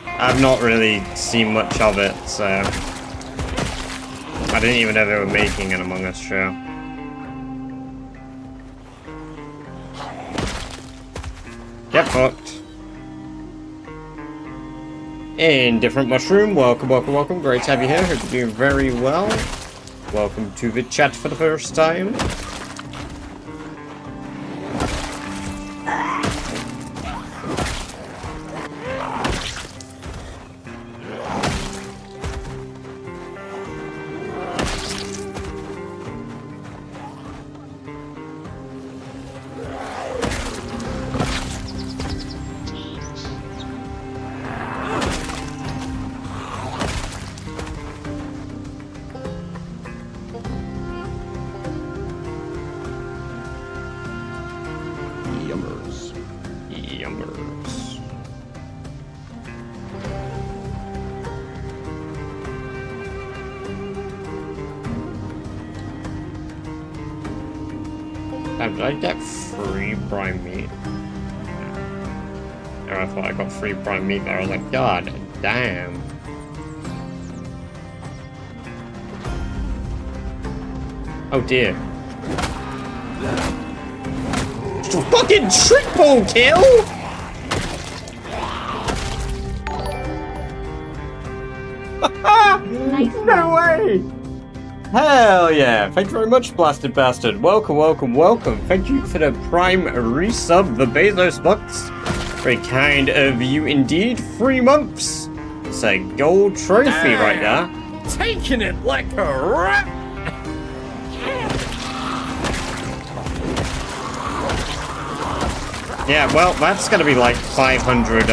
I've not really seen much of it, so I didn't even know they were making an Among Us show. Get fucked. Indifferent Mushroom, welcome, welcome, welcome. Great to have you here. Hope you're doing very well. Welcome to the chat for the first time. Yummers. Did I get free prime meat? Or I thought I got free prime meat there. I was like, God damn. Oh dear. Fucking triple kill! Nice. No way! Hell yeah! Thank you very much, Blasted Bastard. Welcome, welcome, welcome. Thank you for the prime resub, the Bezos bucks. Very kind of you indeed. 3 months. It's a gold trophy right there. Taking it like a rat. Yeah, well, that's gonna be like 500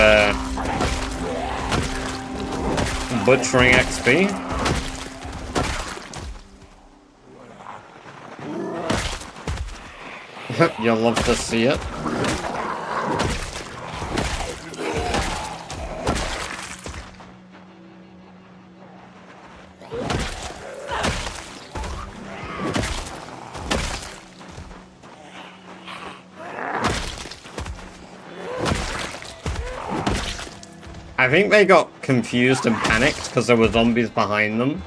butchering XP. You'll love to see it. I think they got confused and panicked because there were zombies behind them.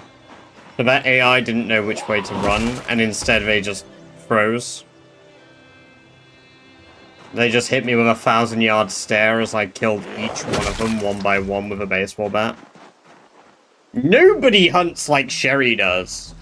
So that AI didn't know which way to run, and instead they just froze. They just hit me with a 1,000-yard stare as I killed each one of them one by one with a baseball bat. Nobody hunts like Sherry does.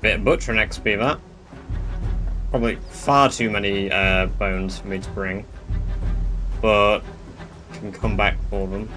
Bit of butchering XP, that. Probably far too many bones for me to bring. But I can come back for them.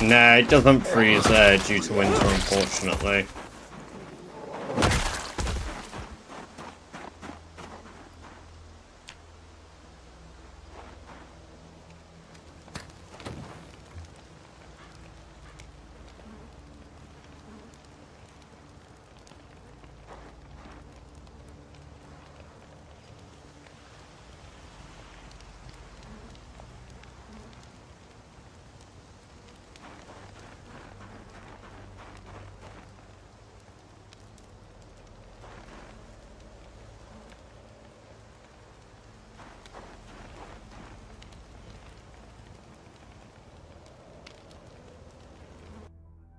Nah, it doesn't freeze due to winter, unfortunately.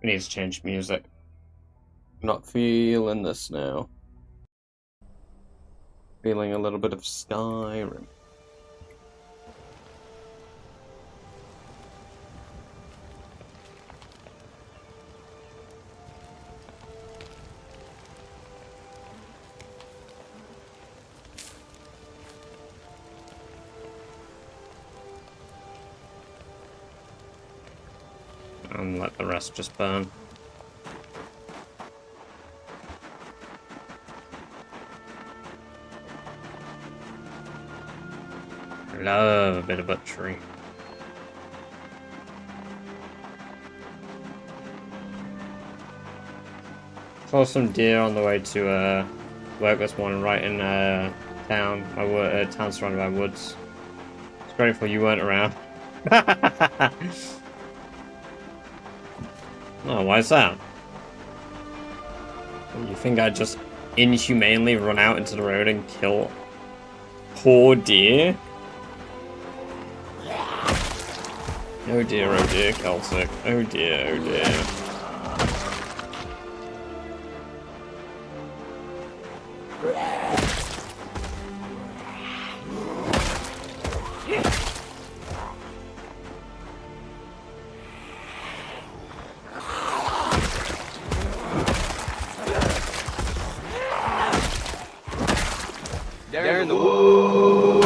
We need to change music. Not feeling this now. Feeling a little bit of Skyrim. And let the rest just burn. Love a bit of butchery. Saw some deer on the way to work this morning right in town. My town's surrounded by woods. It's grateful you weren't around. Oh, why is that? You think I'd just inhumanely run out into the road and kill poor deer? Oh dear, Celtic. Oh dear, oh dear. They're in the woods.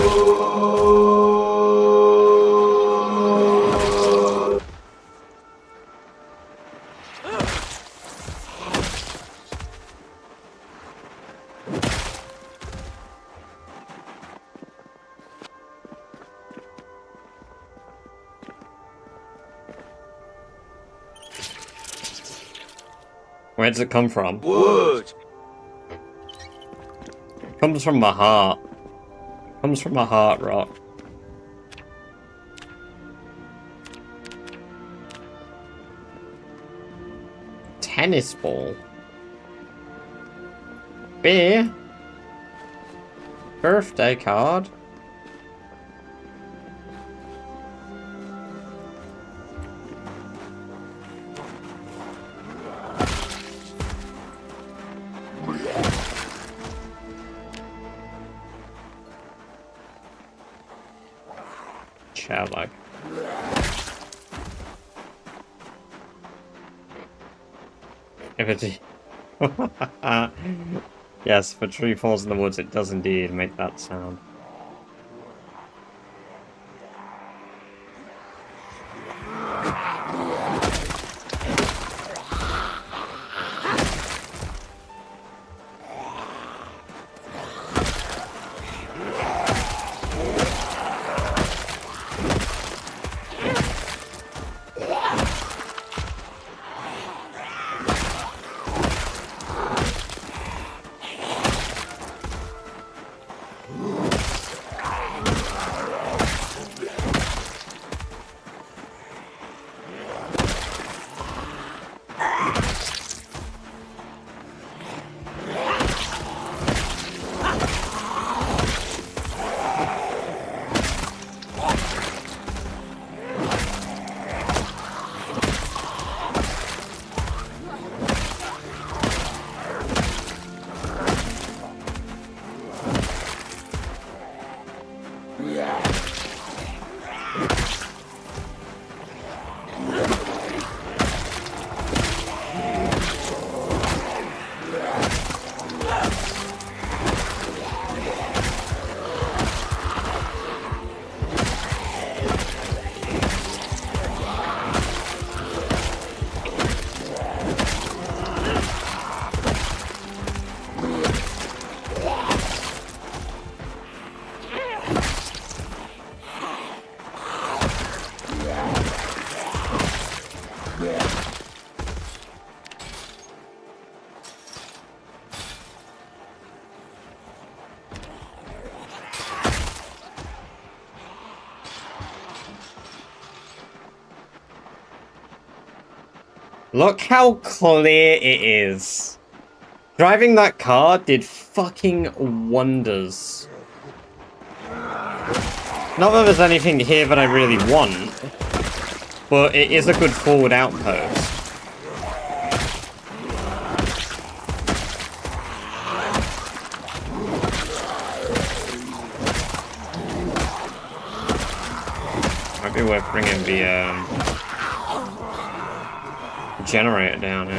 Where does it come from? Woods. It comes from my heart. It comes from my heart, Rock. Tennis ball. Beer. Birthday card. Childlike. If it's yes, if a tree falls in the woods, it does indeed make that sound. Look how clear it is. Driving that car did fucking wonders. Not that there's anything here that I really want, but it is a good forward outpost. Might be worth bringing the generator down here.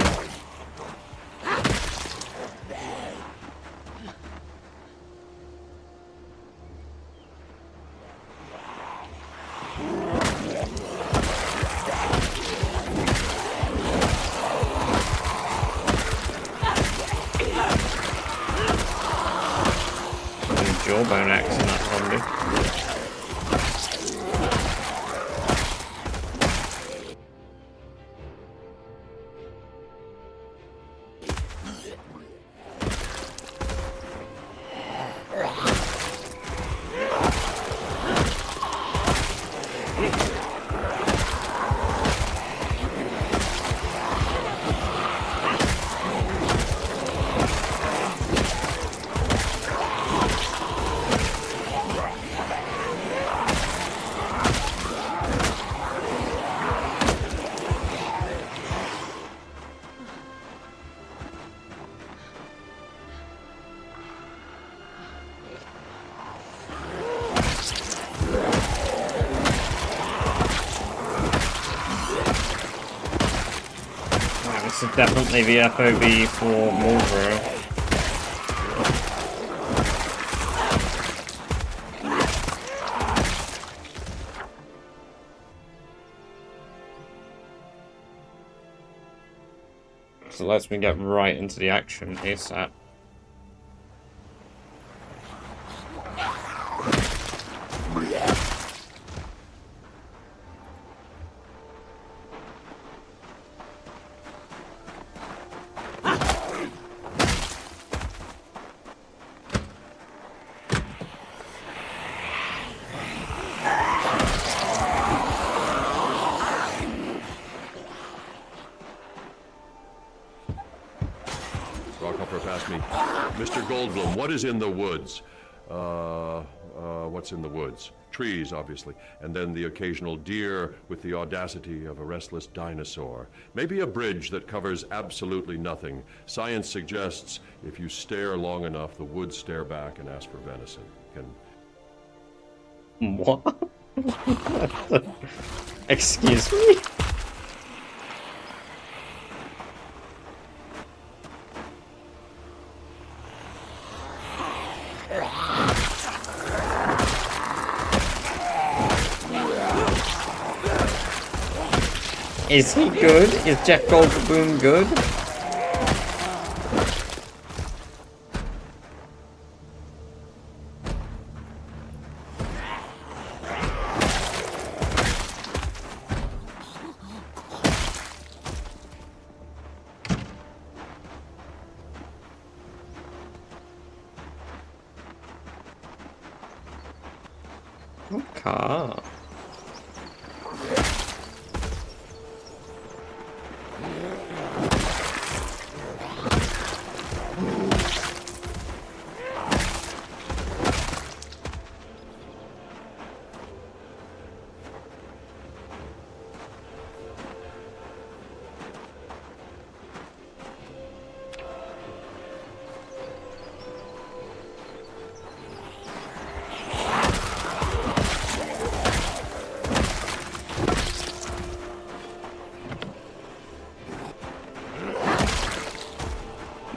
Jawbone axe in that zombie. Oh, this is definitely the FOB for Muldraugh. So lets me get right into the action ASAP. Rockhopper passed me. Mr. Goldblum, what is in the woods? What's in the woods? Trees, obviously. And then the occasional deer with the audacity of a restless dinosaur. Maybe a bridge that covers absolutely nothing. Science suggests if you stare long enough, the woods stare back and ask for venison. What? Excuse me? Is he good? Is Jeff Goldblum good? Okay.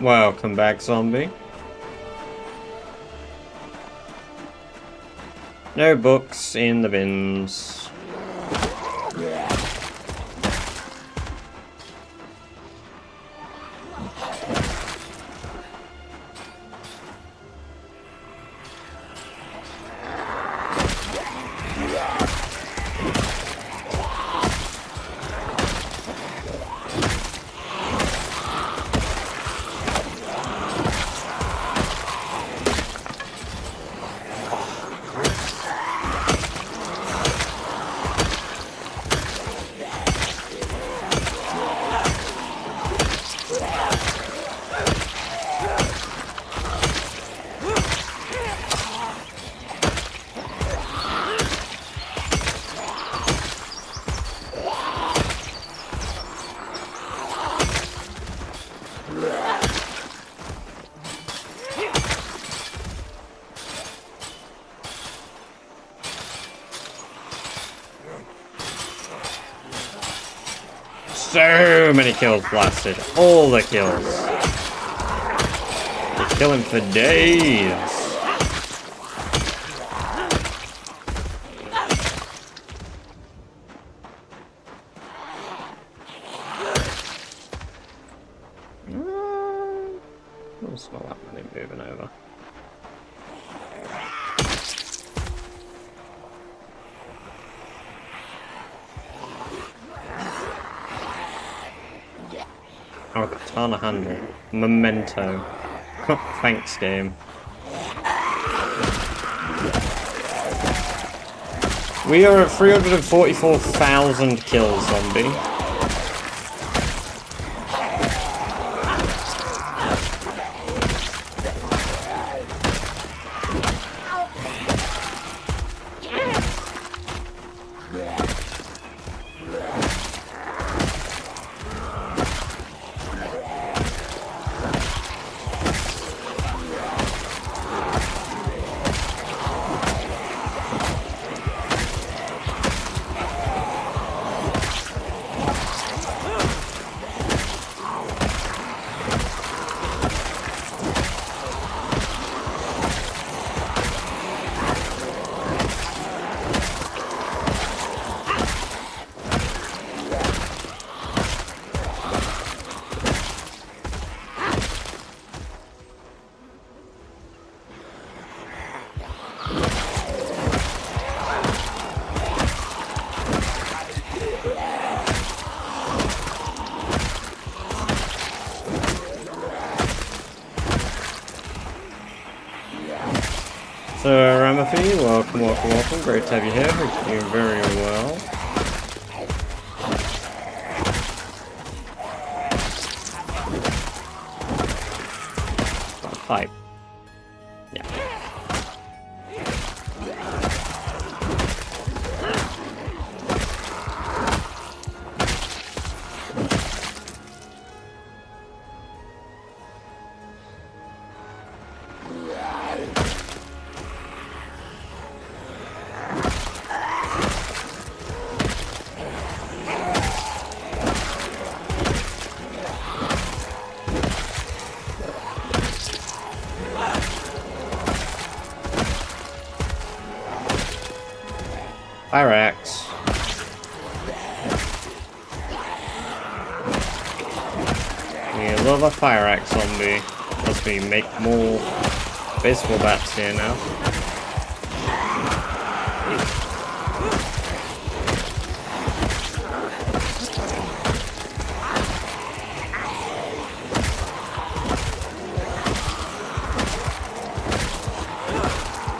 Welcome back, zombie. No books in the bins. So many kills blasted. All the kills. They kill him for days. There's not that many moving over. Oh, katana handle. Memento. Thanks, game. We are at 344,000 kills, zombie. Sir Ramaphy, welcome, welcome, welcome. Great to have you here. Hope you're doing very well. Pipe. Yeah. Fire axe. We love a fire axe zombie. As we make more baseball bats here now.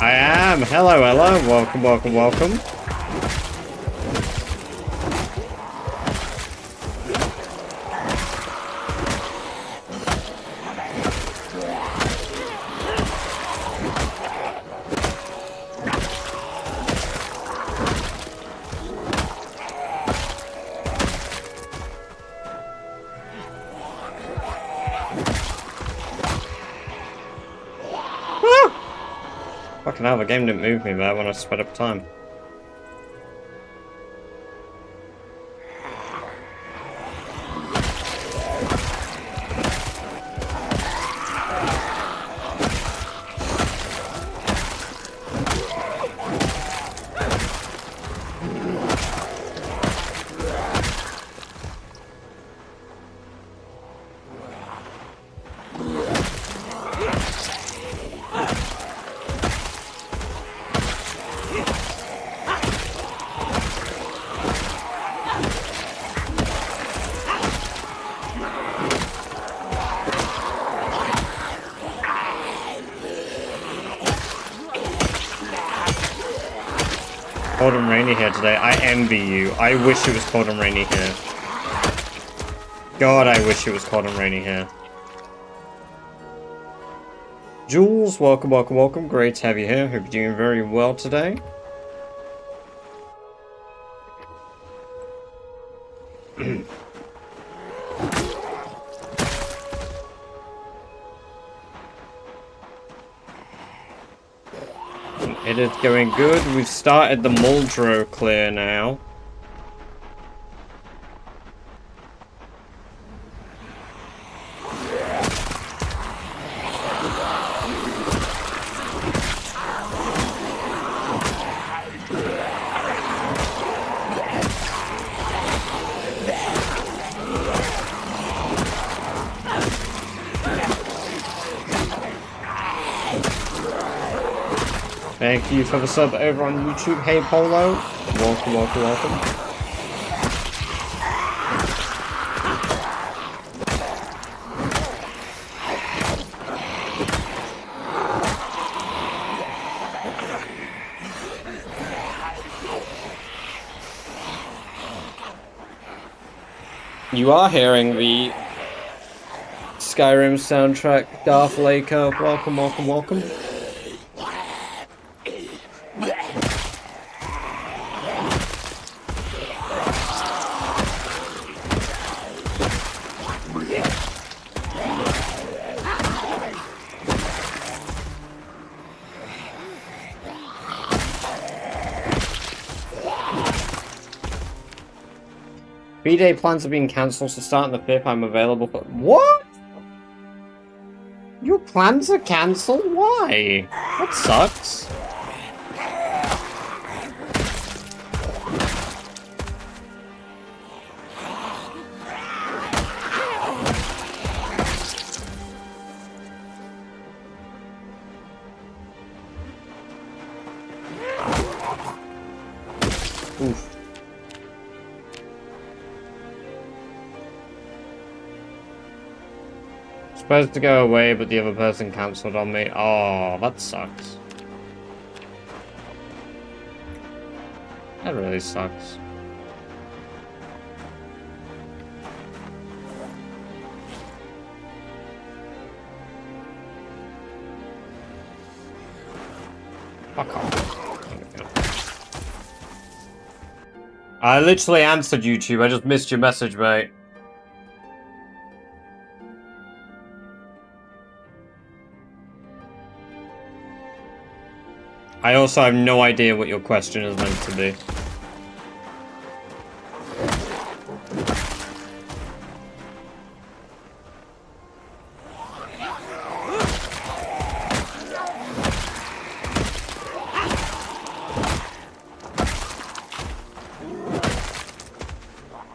I am. Hello, hello. Welcome, welcome, welcome. Fucking hell, the game didn't move me there when I sped up time. Cold and rainy here today. I envy you. I wish it was cold and rainy here. God, I wish it was cold and rainy here. Jules, welcome, welcome, welcome. Great to have you here. Hope you're doing very well today. It is going good. We've started the Muldraugh clear now. Thank you for the sub over on YouTube. Hey Polo. Welcome, welcome, welcome. You are hearing the Skyrim soundtrack, Darth Laker. Welcome, welcome, welcome. B-Day plans are being cancelled, so starting the 5th I'm available for— What? Your plans are cancelled? Why? That sucks. Oof. Supposed to go away, but the other person cancelled on me. Oh, that sucks. That really sucks. Fuck off. I literally answered YouTube, I just missed your message, mate. I also have no idea what your question is meant to be.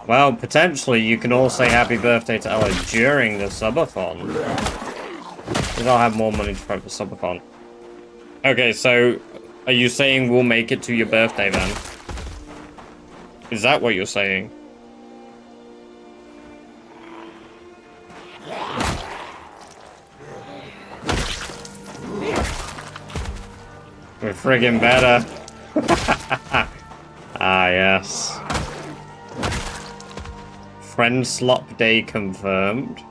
Well, potentially you can all say happy birthday to Ella during the subathon. Because I'll have more money to pay for subathon. Okay, so are you saying we'll make it to your birthday then? Is that what you're saying? We're friggin' better. Ah, yes. Friend slop day confirmed.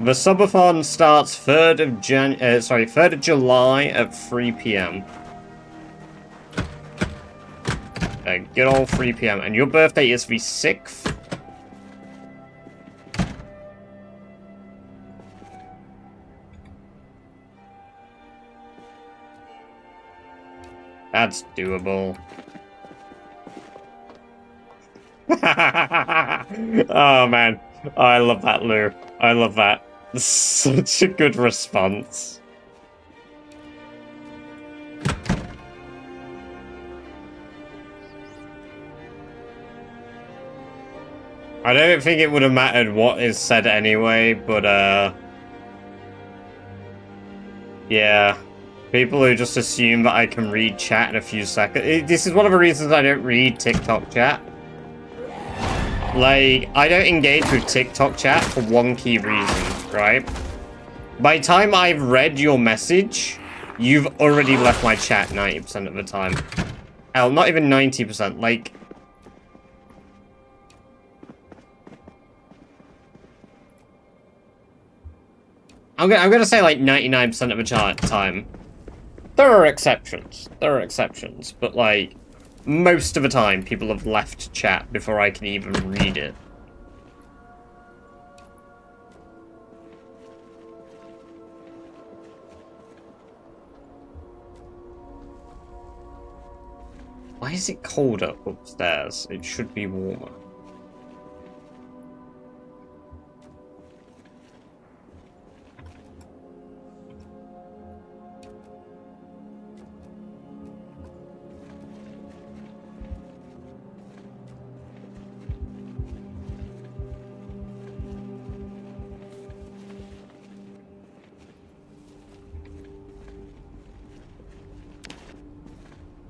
The subathon starts 3rd of July at 3 PM. Good old 3 PM. And your birthday is the 6th? That's doable. Oh man, oh, I love that, Lou. I love that. Such a good response. I don't think it would have mattered what is said anyway, but yeah. People who just assume that I can read chat in a few seconds. This is one of the reasons I don't read TikTok chat. Like, I don't engage with TikTok chat for one key reason, right? By the time I've read your message, you've already left my chat 90% of the time. Hell, not even 90%, like... I'm gonna say like 99% of the time. There are exceptions. There are exceptions. But, like, most of the time, people have left chat before I can even read it. Why is it colder upstairs? It should be warmer.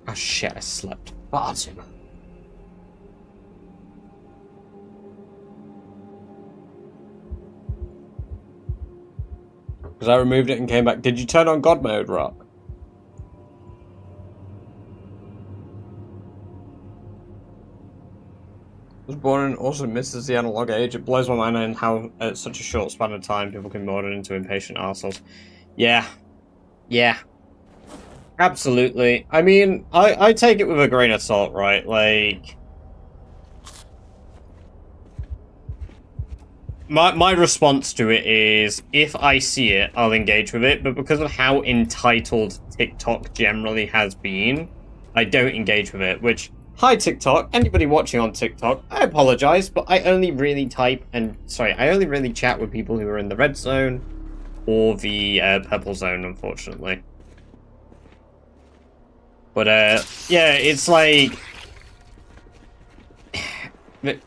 Oh shit, I slept. Bottom. Because I removed it and came back. Did you turn on God mode, Rock? Was born and also misses the analog age. It blows my mind in how at such a short span of time people can mold it into impatient arseholes. Yeah. Yeah. Absolutely. I mean, I take it with a grain of salt, right? Like... My response to it is, if I see it, I'll engage with it, but because of how entitled TikTok generally has been, I don't engage with it, which... Hi TikTok, anybody watching on TikTok, I apologize, but I only really I only really chat with people who are in the red zone or the purple zone, unfortunately. But, yeah, it's like...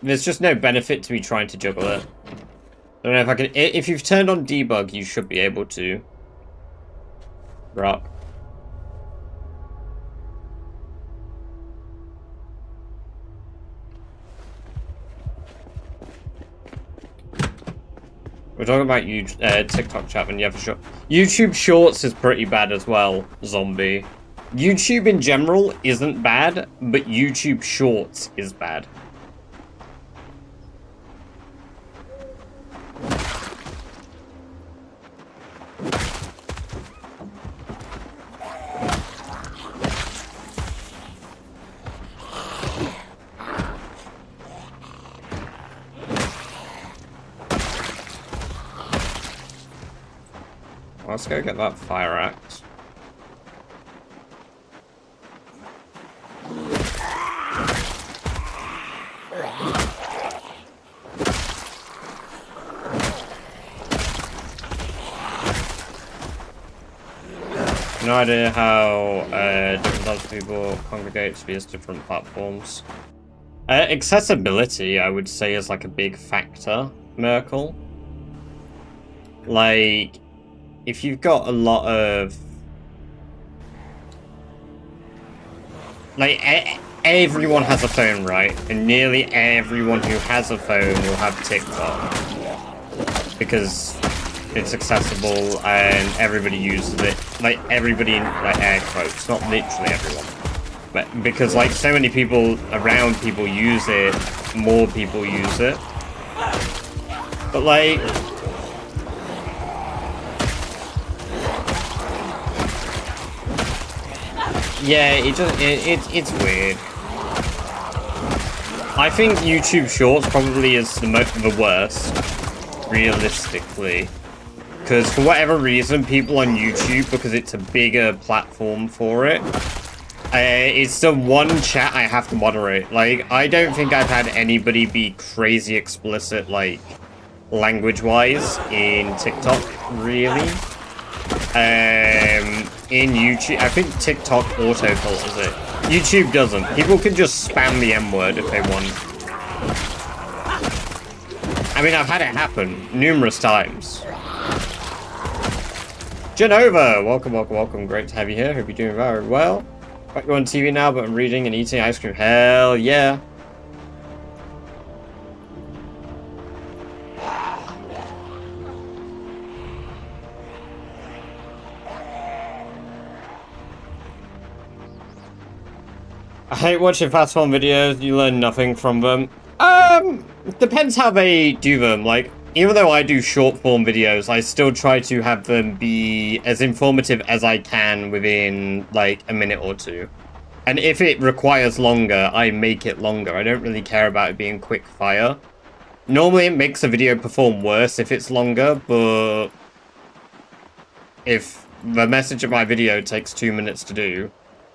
There's just no benefit to me trying to juggle it. I don't know if I can... If you've turned on debug, you should be able to. Rock. We're talking about TikTok chat, and yeah, for sure. YouTube Shorts is pretty bad as well, Zombie. YouTube in general isn't bad, but YouTube Shorts is bad. Let's go get that fire axe. No idea how different types of people congregate to use different platforms. Accessibility, I would say, is like a big factor, Merkel. Like, if you've got a lot of... Like, everyone has a phone, right? And nearly everyone who has a phone will have TikTok. Because it's accessible and everybody uses it. Like, everybody in, like, air quotes. Not literally everyone. But because, like, so many people around people use it, more people use it. But, like... Yeah, it's weird. I think YouTube Shorts probably is the worst, realistically. Because for whatever reason, people on YouTube, because it's a bigger platform for it, it's the one chat I have to moderate. Like, I don't think I've had anybody be crazy explicit, like, language-wise in TikTok, really. In YouTube, I think TikTok auto-filters it. YouTube doesn't. People can just spam the M-word if they want. I mean, I've had it happen numerous times. Genova! Welcome, welcome, welcome. Great to have you here. Hope you're doing very well. Right, you're on TV now, but I'm reading and eating ice cream. Hell yeah. I hate watching fast form videos, you learn nothing from them. Depends how they do them. Like, even though I do short form videos, I still try to have them be as informative as I can within, like, a minute or two. And if it requires longer, I make it longer. I don't really care about it being quick fire. Normally it makes a video perform worse if it's longer, but if the message of my video takes 2 minutes to do,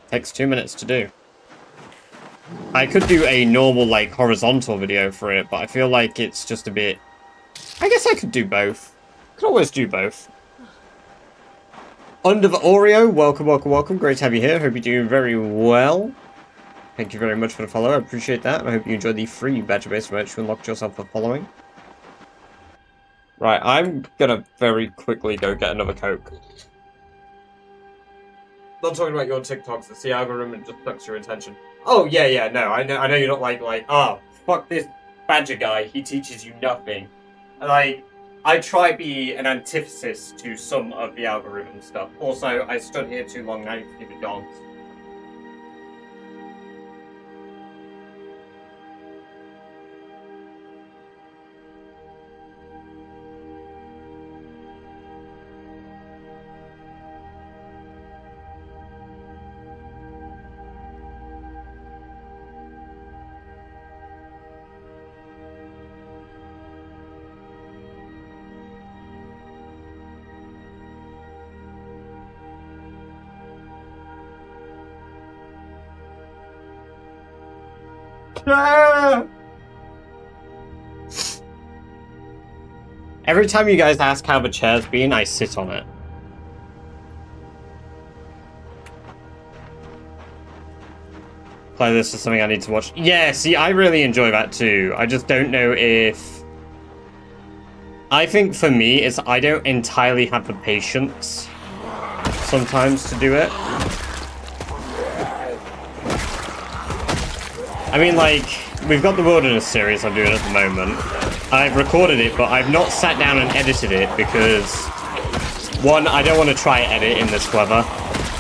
it takes 2 minutes to do. I could do a normal, like, horizontal video for it, but I feel like it's just a bit... I guess I could do both. Could always do both. Under the Oreo, welcome, welcome, welcome. Great to have you here. Hope you're doing very well. Thank you very much for the follow. I appreciate that. I hope you enjoyed the free badger-based merch you unlocked yourself for following. Right, I'm gonna very quickly go get another Coke. Not talking about your TikToks, it's the algorithm and just sucks your attention. Oh, yeah, no, I know you're not like, oh, fuck this badger guy, he teaches you nothing. Like, I try to be an antithesis to some of the algorithm stuff. Also, I stood here too long, now you can keep it dogs. Every time you guys ask how the chair's been, I sit on it. Playlist is something I need to watch. Yeah, see, I really enjoy that too. I just don't know if... I think for me, it's I don't entirely have the patience sometimes to do it. I mean, like, we've got the Wilderness series I'm doing at the moment. I've recorded it, but I've not sat down and edited it because, one, I don't want to try edit in this weather.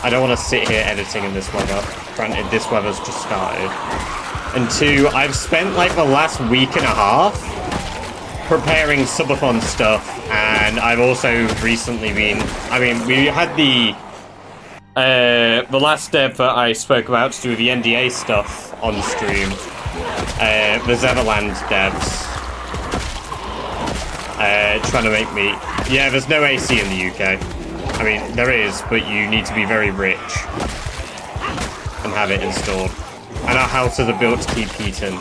I don't want to sit here editing in this weather. Granted, this weather's just started. And two, I've spent like the last week and a half preparing subathon stuff, and I've also recently been, I mean, we had the last dev that I spoke about to do the NDA stuff on stream, the Zeverland devs, trying to make me, yeah, there's no AC in the UK. I mean, there is, but you need to be very rich and have it installed. And our houses are built to keep heat in.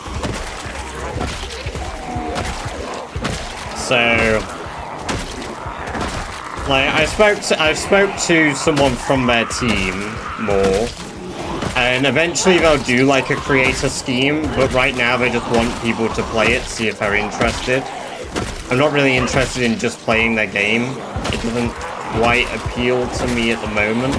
So, like, I spoke to someone from their team more, and eventually they'll do like a creator scheme, but right now they just want people to play it, see if they're interested. I'm not really interested in just playing their game. It doesn't quite appeal to me at the moment.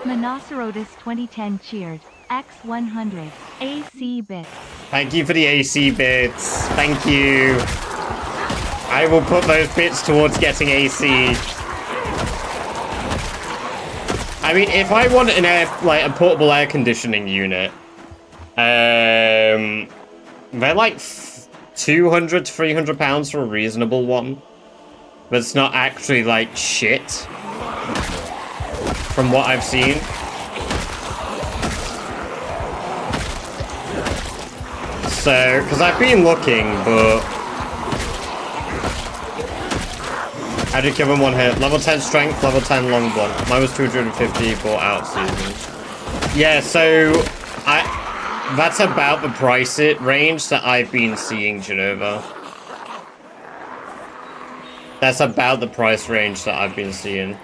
Monocerotis 2010 cheered. X100. AC bits. Thank you for the AC bits. Thank you. I will put those bits towards getting AC. I mean, if I want an a portable air conditioning unit, they're like £200 to £300 for a reasonable one. But it's not actually like shit, from what I've seen. So, because I've been looking, but I did give him one hit. Level 10 strength, level 10 long blunt. Mine was 250, bought out season. Yeah, so that's about the price range that I've been seeing, Genova. That's about the price range that I've been seeing.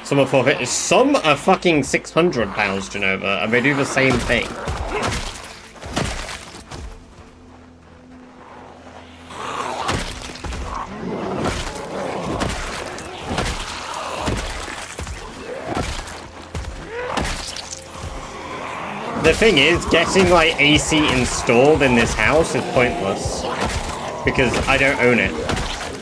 Some are forfeit. Some are fucking £600, Genova, and they do the same thing. The thing is, getting like AC installed in this house is pointless because I don't own it.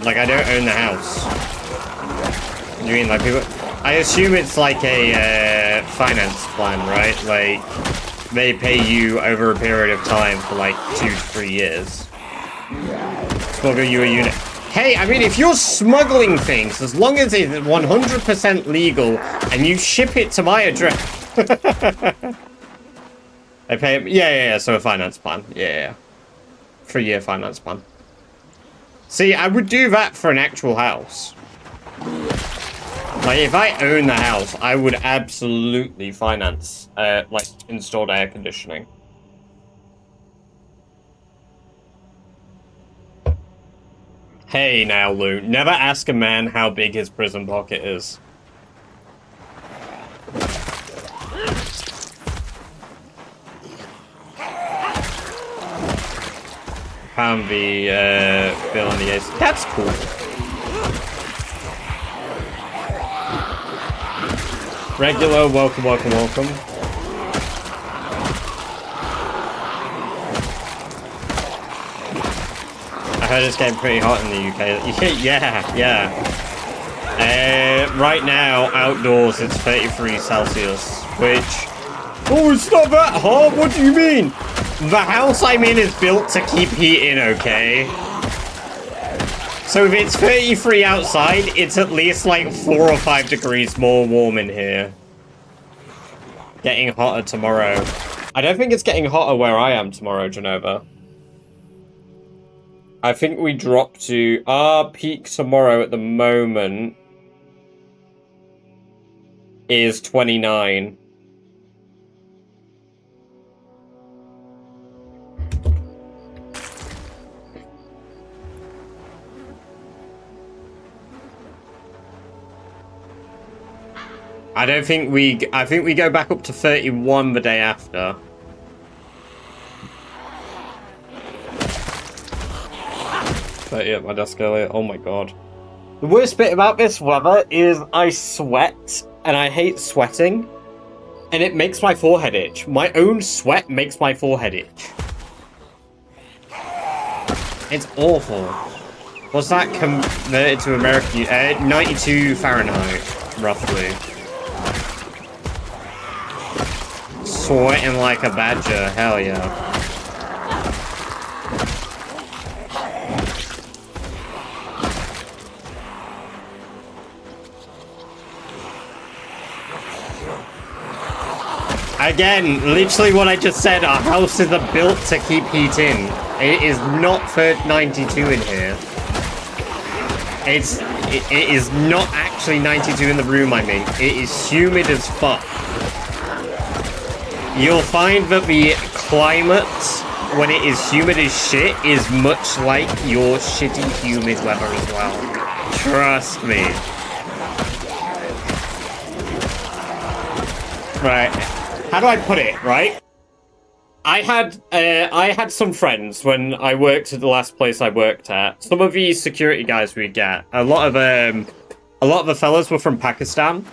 Like, I don't own the house. What do you mean, like, people? I assume it's like a finance plan, right? Like, they pay you over a period of time for like 2 to 3 years. Smuggle you a unit. Hey, I mean, if you're smuggling things, as long as it's 100% legal and you ship it to my address. I pay, yeah, so a finance plan. Yeah. 3-year finance plan. See, I would do that for an actual house. Like, if I own the house, I would absolutely finance, like, installed air conditioning. Hey, now, Lou. Never ask a man how big his prison pocket is. Found the, bill on the AC. That's cool. Regular, welcome, welcome, welcome. I heard it's getting pretty hot in the UK. Yeah. Right now, outdoors, it's 33 Celsius, which... Oh, it's not that hot? What do you mean? The house I'm in is built to keep heat in, okay? So if it's 33 outside, it's at least like 4 or 5 degrees more warm in here. Getting hotter tomorrow. I don't think it's getting hotter where I am tomorrow, Genova. I think we drop to our peak tomorrow at the moment is 29. I think we go back up to 31 the day after. But yeah, my desk earlier. Oh my god. The worst bit about this weather is I sweat, and I hate sweating, and it makes my forehead itch. My own sweat makes my forehead itch. It's awful. What's that converted to American? 92 Fahrenheit, roughly. Sweating like a badger, hell yeah. Again, literally what I just said, our houses are built to keep heat in. It is not for 92 in here. It is not actually 92 in the room, I mean. It is humid as fuck. You'll find that the climate, when it is humid as shit, is much like your shitty humid weather as well. Trust me. Right. How do I put it, right? I had some friends when I worked at the last place I worked at. Some of these security guys we get, a lot of the fellas were from Pakistan,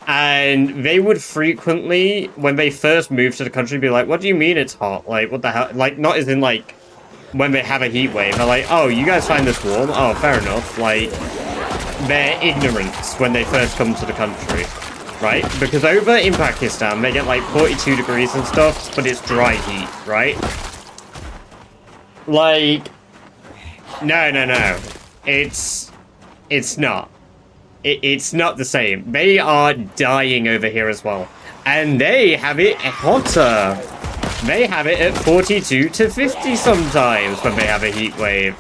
and they would frequently, when they first moved to the country, be like, "What do you mean it's hot? Like, what the hell?" Like, not as in like when they have a heat wave. They're like, "Oh, you guys find this warm? Oh, fair enough." Like, their ignorance when they first come to the country. Right? Because over in Pakistan, they get like 42 degrees and stuff, but it's dry heat, right? Like, no. It's not. It's not the same. They are dying over here as well. And they have it hotter. They have it at 42 to 50 sometimes when they have a heat wave.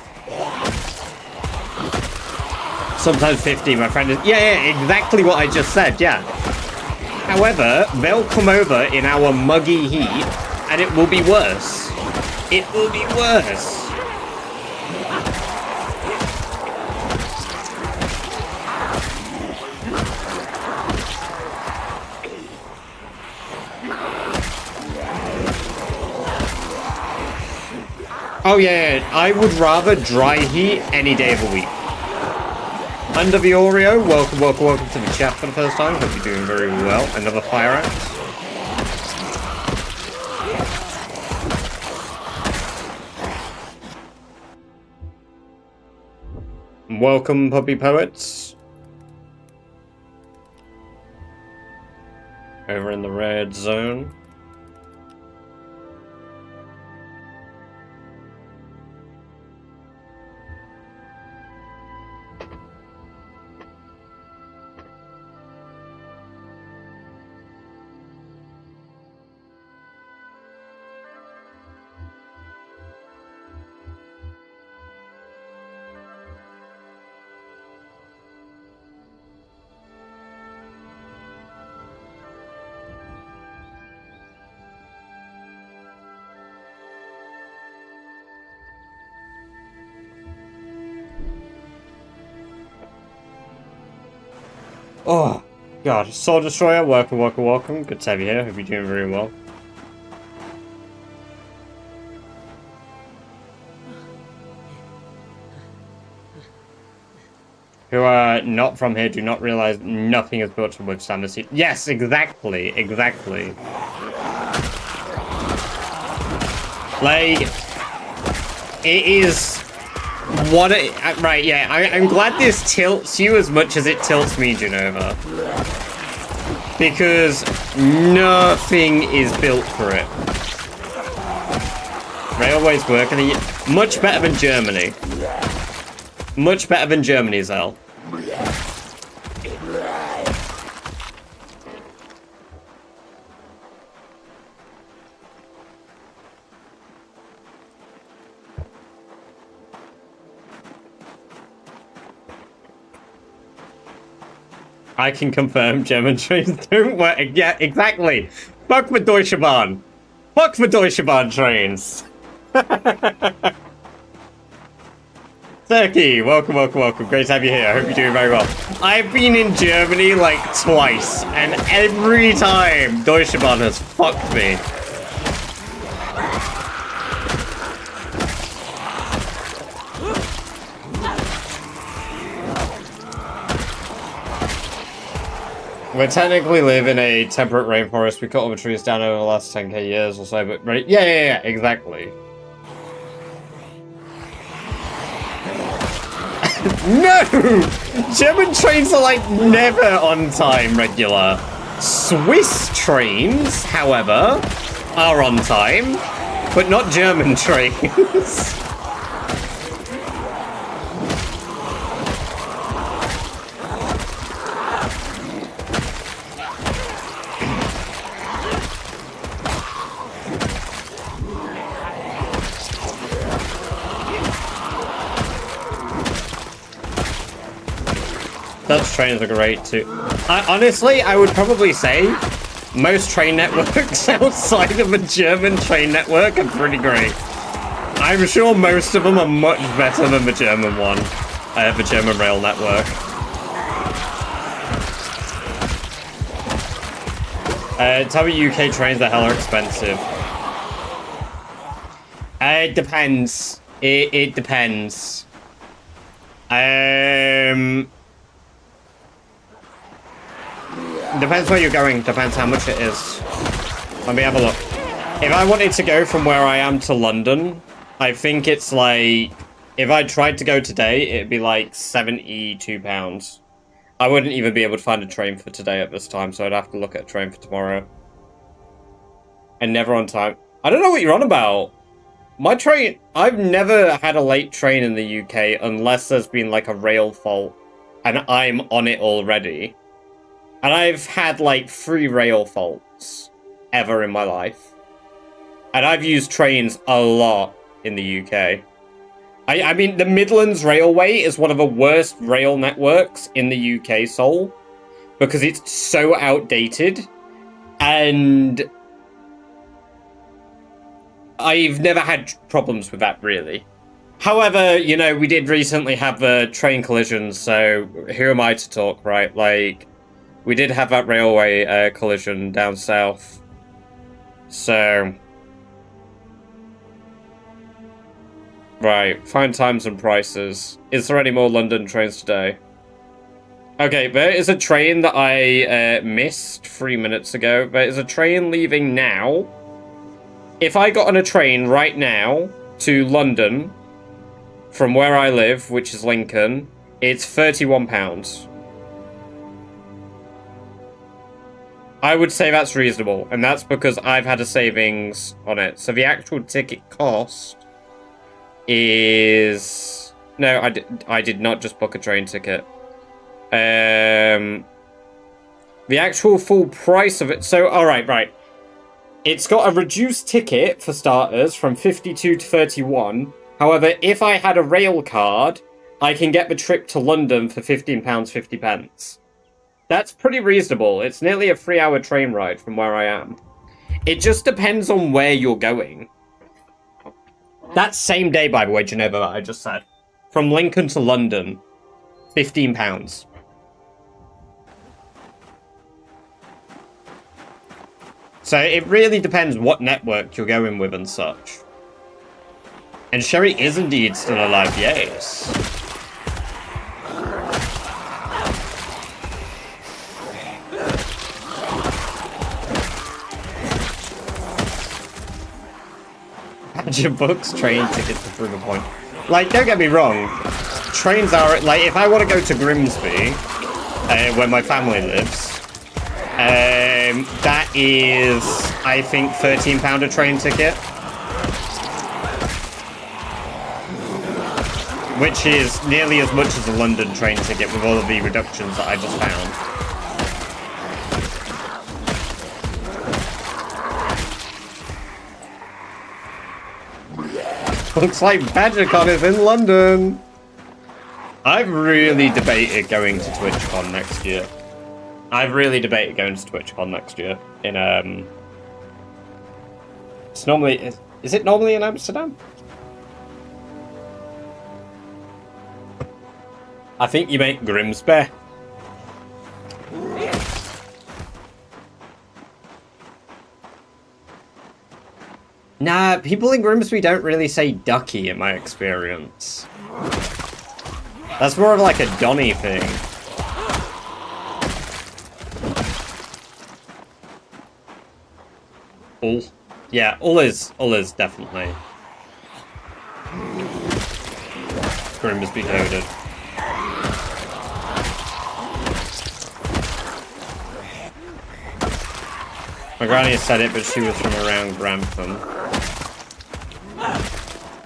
Sometimes 50, my friend is... Yeah, exactly what I just said, yeah. However, they'll come over in our muggy heat, and it will be worse. It will be worse. Oh yeah, I would rather dry heat any day of the week. Under the Oreo, welcome to the chat for the first time. Hope you're doing very well. Another fire axe. Welcome, puppy poets. Over in the red zone. Oh, God. Soul Destroyer, welcome. Good to have you here. Hope you're doing very well. Who are not from here do not realize nothing is built to withstand this heat. Yes, exactly. Like, it is... What it, right, yeah, I'm glad this tilts you as much as it tilts me, Genova. Because nothing is built for it. Railways work, and much better than Germany. Much better than Germany, Zell. I can confirm German trains don't work. Yeah, exactly. Fuck the Deutsche Bahn. Fuck the Deutsche Bahn trains. Turkey, welcome, welcome, welcome. Great to have you here. I hope you're doing very well. I've been in Germany like twice, and every time Deutsche Bahn has fucked me. We technically live in a temperate rainforest. We cut all the trees down over the last 10k years or so, but right? Yeah, exactly. No! German trains are like never on time regular. Swiss trains, however, are on time, but not German trains. Dutch trains are great too. Honestly, I would probably say most train networks outside of a German train network are pretty great. I'm sure most of them are much better than the German one, the German rail network. Tell me UK trains are hella expensive. It depends. It depends. Depends where you're going, depends how much it is. Let me have a look. If I wanted to go from where I am to London, I think it's like, if I tried to go today, it'd be like £72. I wouldn't even be able to find a train for today at this time, so I'd have to look at a train for tomorrow. And never on time. I don't know what you're on about. My train, I've never had a late train in the UK unless there's been like a rail fault and I'm on it already. And I've had like 3 rail faults ever in my life. And I've used trains a lot in the UK. I mean, the Midlands Railway is one of the worst rail networks in the UK, Seoul, because it's so outdated. And I've never had problems with that, really. However, you know, we did recently have a train collision, so who am I to talk, right? Like, we did have that railway collision down south. So... Right, find times and prices. Is there any more London trains today? Okay, there is a train that I missed 3 minutes ago. There is a train leaving now. If I got on a train right now to London, from where I live, which is Lincoln, it's £31. I would say that's reasonable, and that's because I've had a savings on it. So the actual ticket cost is... No, I did not just book a train ticket. The actual full price of it... So, alright, right. It's got a reduced ticket, for starters, from 52 to 31. However, if I had a rail card, I can get the trip to London for £15.50. That's pretty reasonable. It's nearly a 3-hour train ride from where I am. It just depends on where you're going. That's same day, by the way, Geneva, that I just said. From Lincoln to London, £15. So it really depends what network you're going with and such. And Sherry is indeed still alive, yes. Badger books train tickets to prove a point. Like, don't get me wrong. Trains are, like, if I want to go to Grimsby, where my family lives, that is, I think, £13 a train ticket. Which is nearly as much as a London train ticket with all of the reductions that I just found. Looks like BadgerCon is in London! I've really debated going to TwitchCon next year. I've really debated going to TwitchCon next year. In, It's normally... Is it normally in Amsterdam? I think you make Grimsby. Nah, people in Grimsby don't really say ducky in my experience. That's more of like a Donny thing. Ull. Yeah, Ull is definitely Grimsby coded. My granny said it, but she was from around Grantham.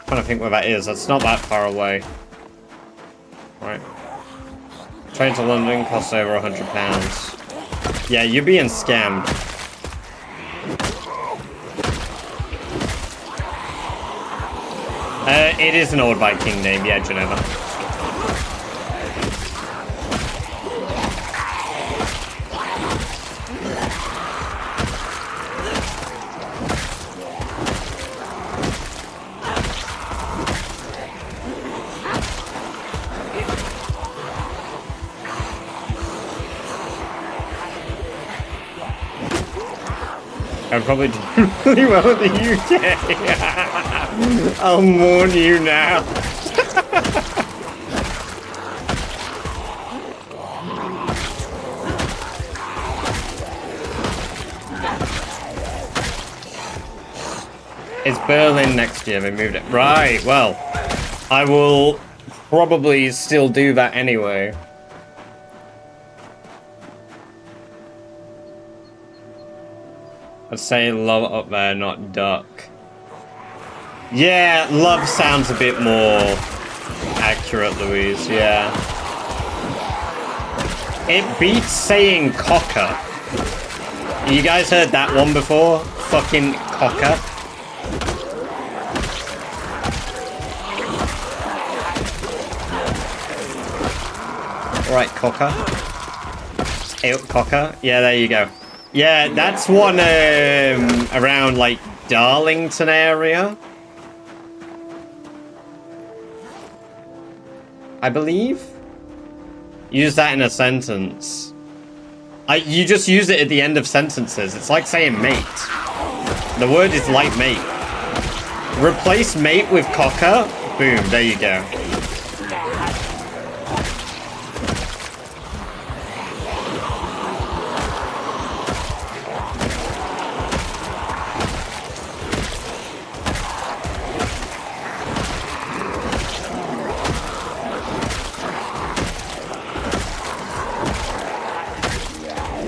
Trying to think where that is. That's not that far away. Right. Train to London costs over £100. Yeah, you're being scammed. It is an old Viking name, yeah, Geneva. I probably do really well in the UK. I'll warn you now. It's Berlin next year, they moved it. Right, well, I will probably still do that anyway. I'd say love up there, not duck. Yeah, love sounds a bit more accurate, Louise, yeah. It beats saying cocker. You guys heard that one before? Fucking cocker. Alright, cocker. Cocker. Yeah, there you go. Yeah, that's one around like Darlington area, I believe. Use that in a sentence. You just use it at the end of sentences. It's like saying mate. The word is like mate. Replace mate with cocker. Boom, there you go.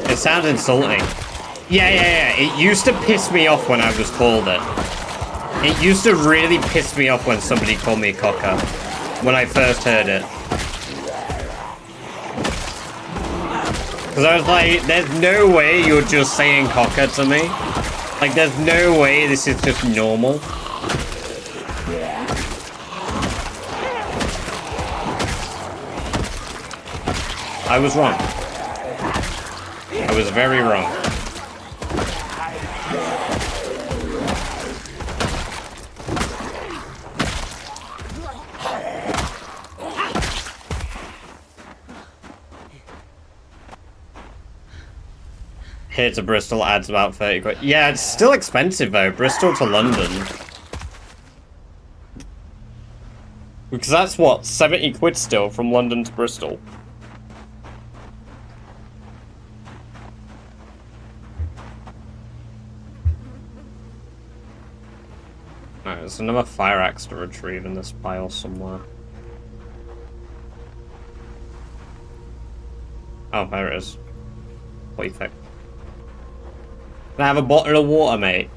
It sounds insulting. Yeah. It used to piss me off when I was called it. It used to really piss me off when somebody called me cocker. When I first heard it. Because I was like, there's no way you're just saying cocker to me. Like, there's no way this is just normal. I was wrong. I was very wrong. Here to Bristol adds about 30 quid. Yeah, it's still expensive though, Bristol to London. Because that's what, 70 quid still from London to Bristol. Alright, there's another fire axe to retrieve in this pile somewhere. Oh, there it is. Perfect. Can I have a bottle of water, mate?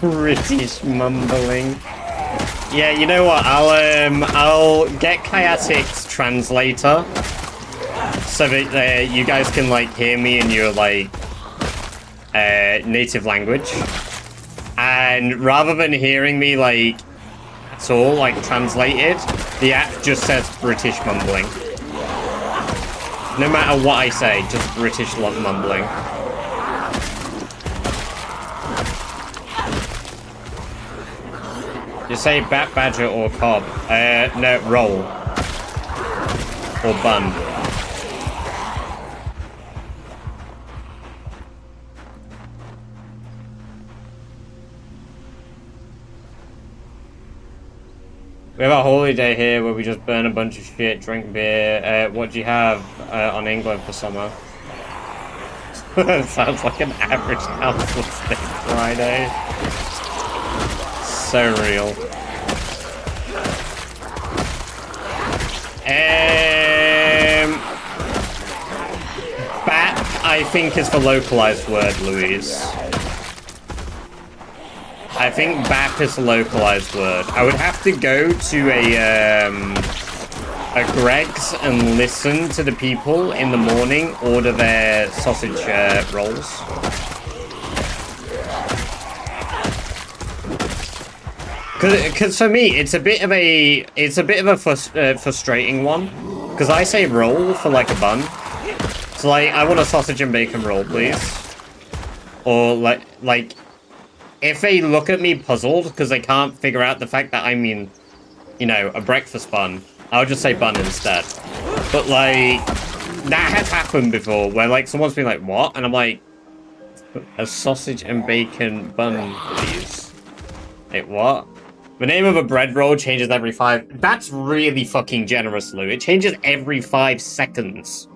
British mumbling. Yeah, you know what? I'll get Kayatik's translator so that you guys can like hear me and you're like native language. And rather than hearing me, like, at all, like, translated, the app just says British mumbling. No matter what I say, just British mumbling. You say bat badger or cob. No, roll. Or bun. We have a holiday here where we just burn a bunch of shit, drink beer. What do you have on England for summer? Sounds like an average council state Friday. So real. Bat, I think, is the localized word, Louise. I think BAP is a localized word. I would have to go to a Greg's and listen to the people in the morning order their sausage rolls. Cause for me, it's a bit of a frustrating one. Cause I say roll for like a bun. So like, I want a sausage and bacon roll, please. Or like. If they look at me puzzled because they can't figure out the fact that I mean, you know, a breakfast bun, I'll just say bun instead. But, like, that has happened before where, like, someone's been like, what? And I'm like, a sausage and bacon bun, please. Wait, what? The name of a bread roll changes every 5... That's really fucking generous, Lou. It changes every 5 seconds.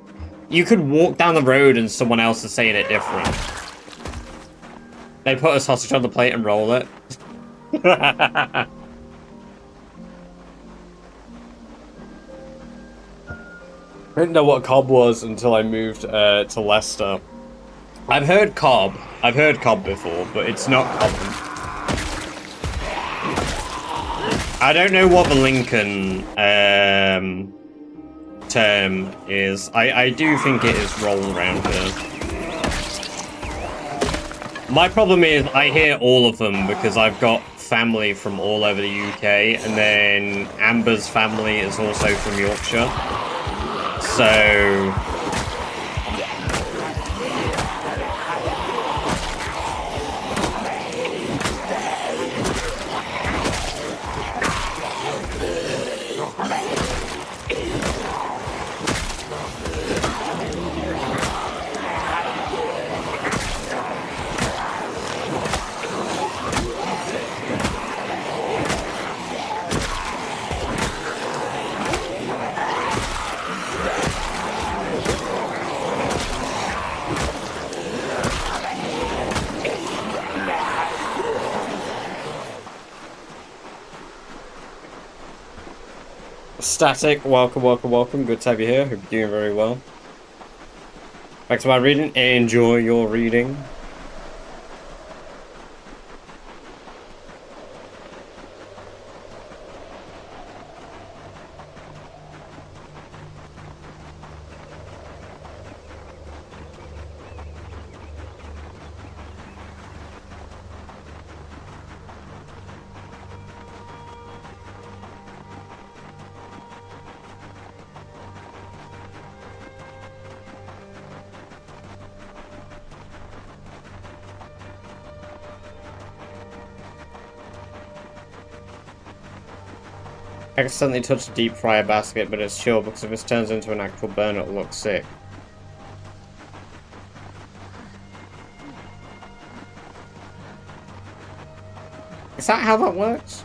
You could walk down the road and someone else is saying it different. They put a sausage on the plate and roll it. I didn't know what cob was until I moved to Leicester. I've heard cob before, but it's not common. I don't know what the Lincoln term is. I do think it is roll around here. My problem is I hear all of them because I've got family from all over the UK, and then Amber's family is also from Yorkshire. So... Static, welcome. Good to have you here. Hope you're doing very well. Back to my reading. Enjoy your reading. Accidentally touched a deep fryer basket, but it's chill because if this turns into an actual burn, it'll look sick. Is that how that works?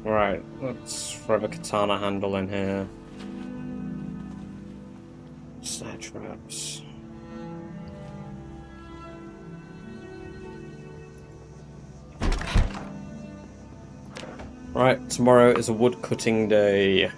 Right, let's throw the katana handle in here. Snare traps. Right, tomorrow is a wood cutting day.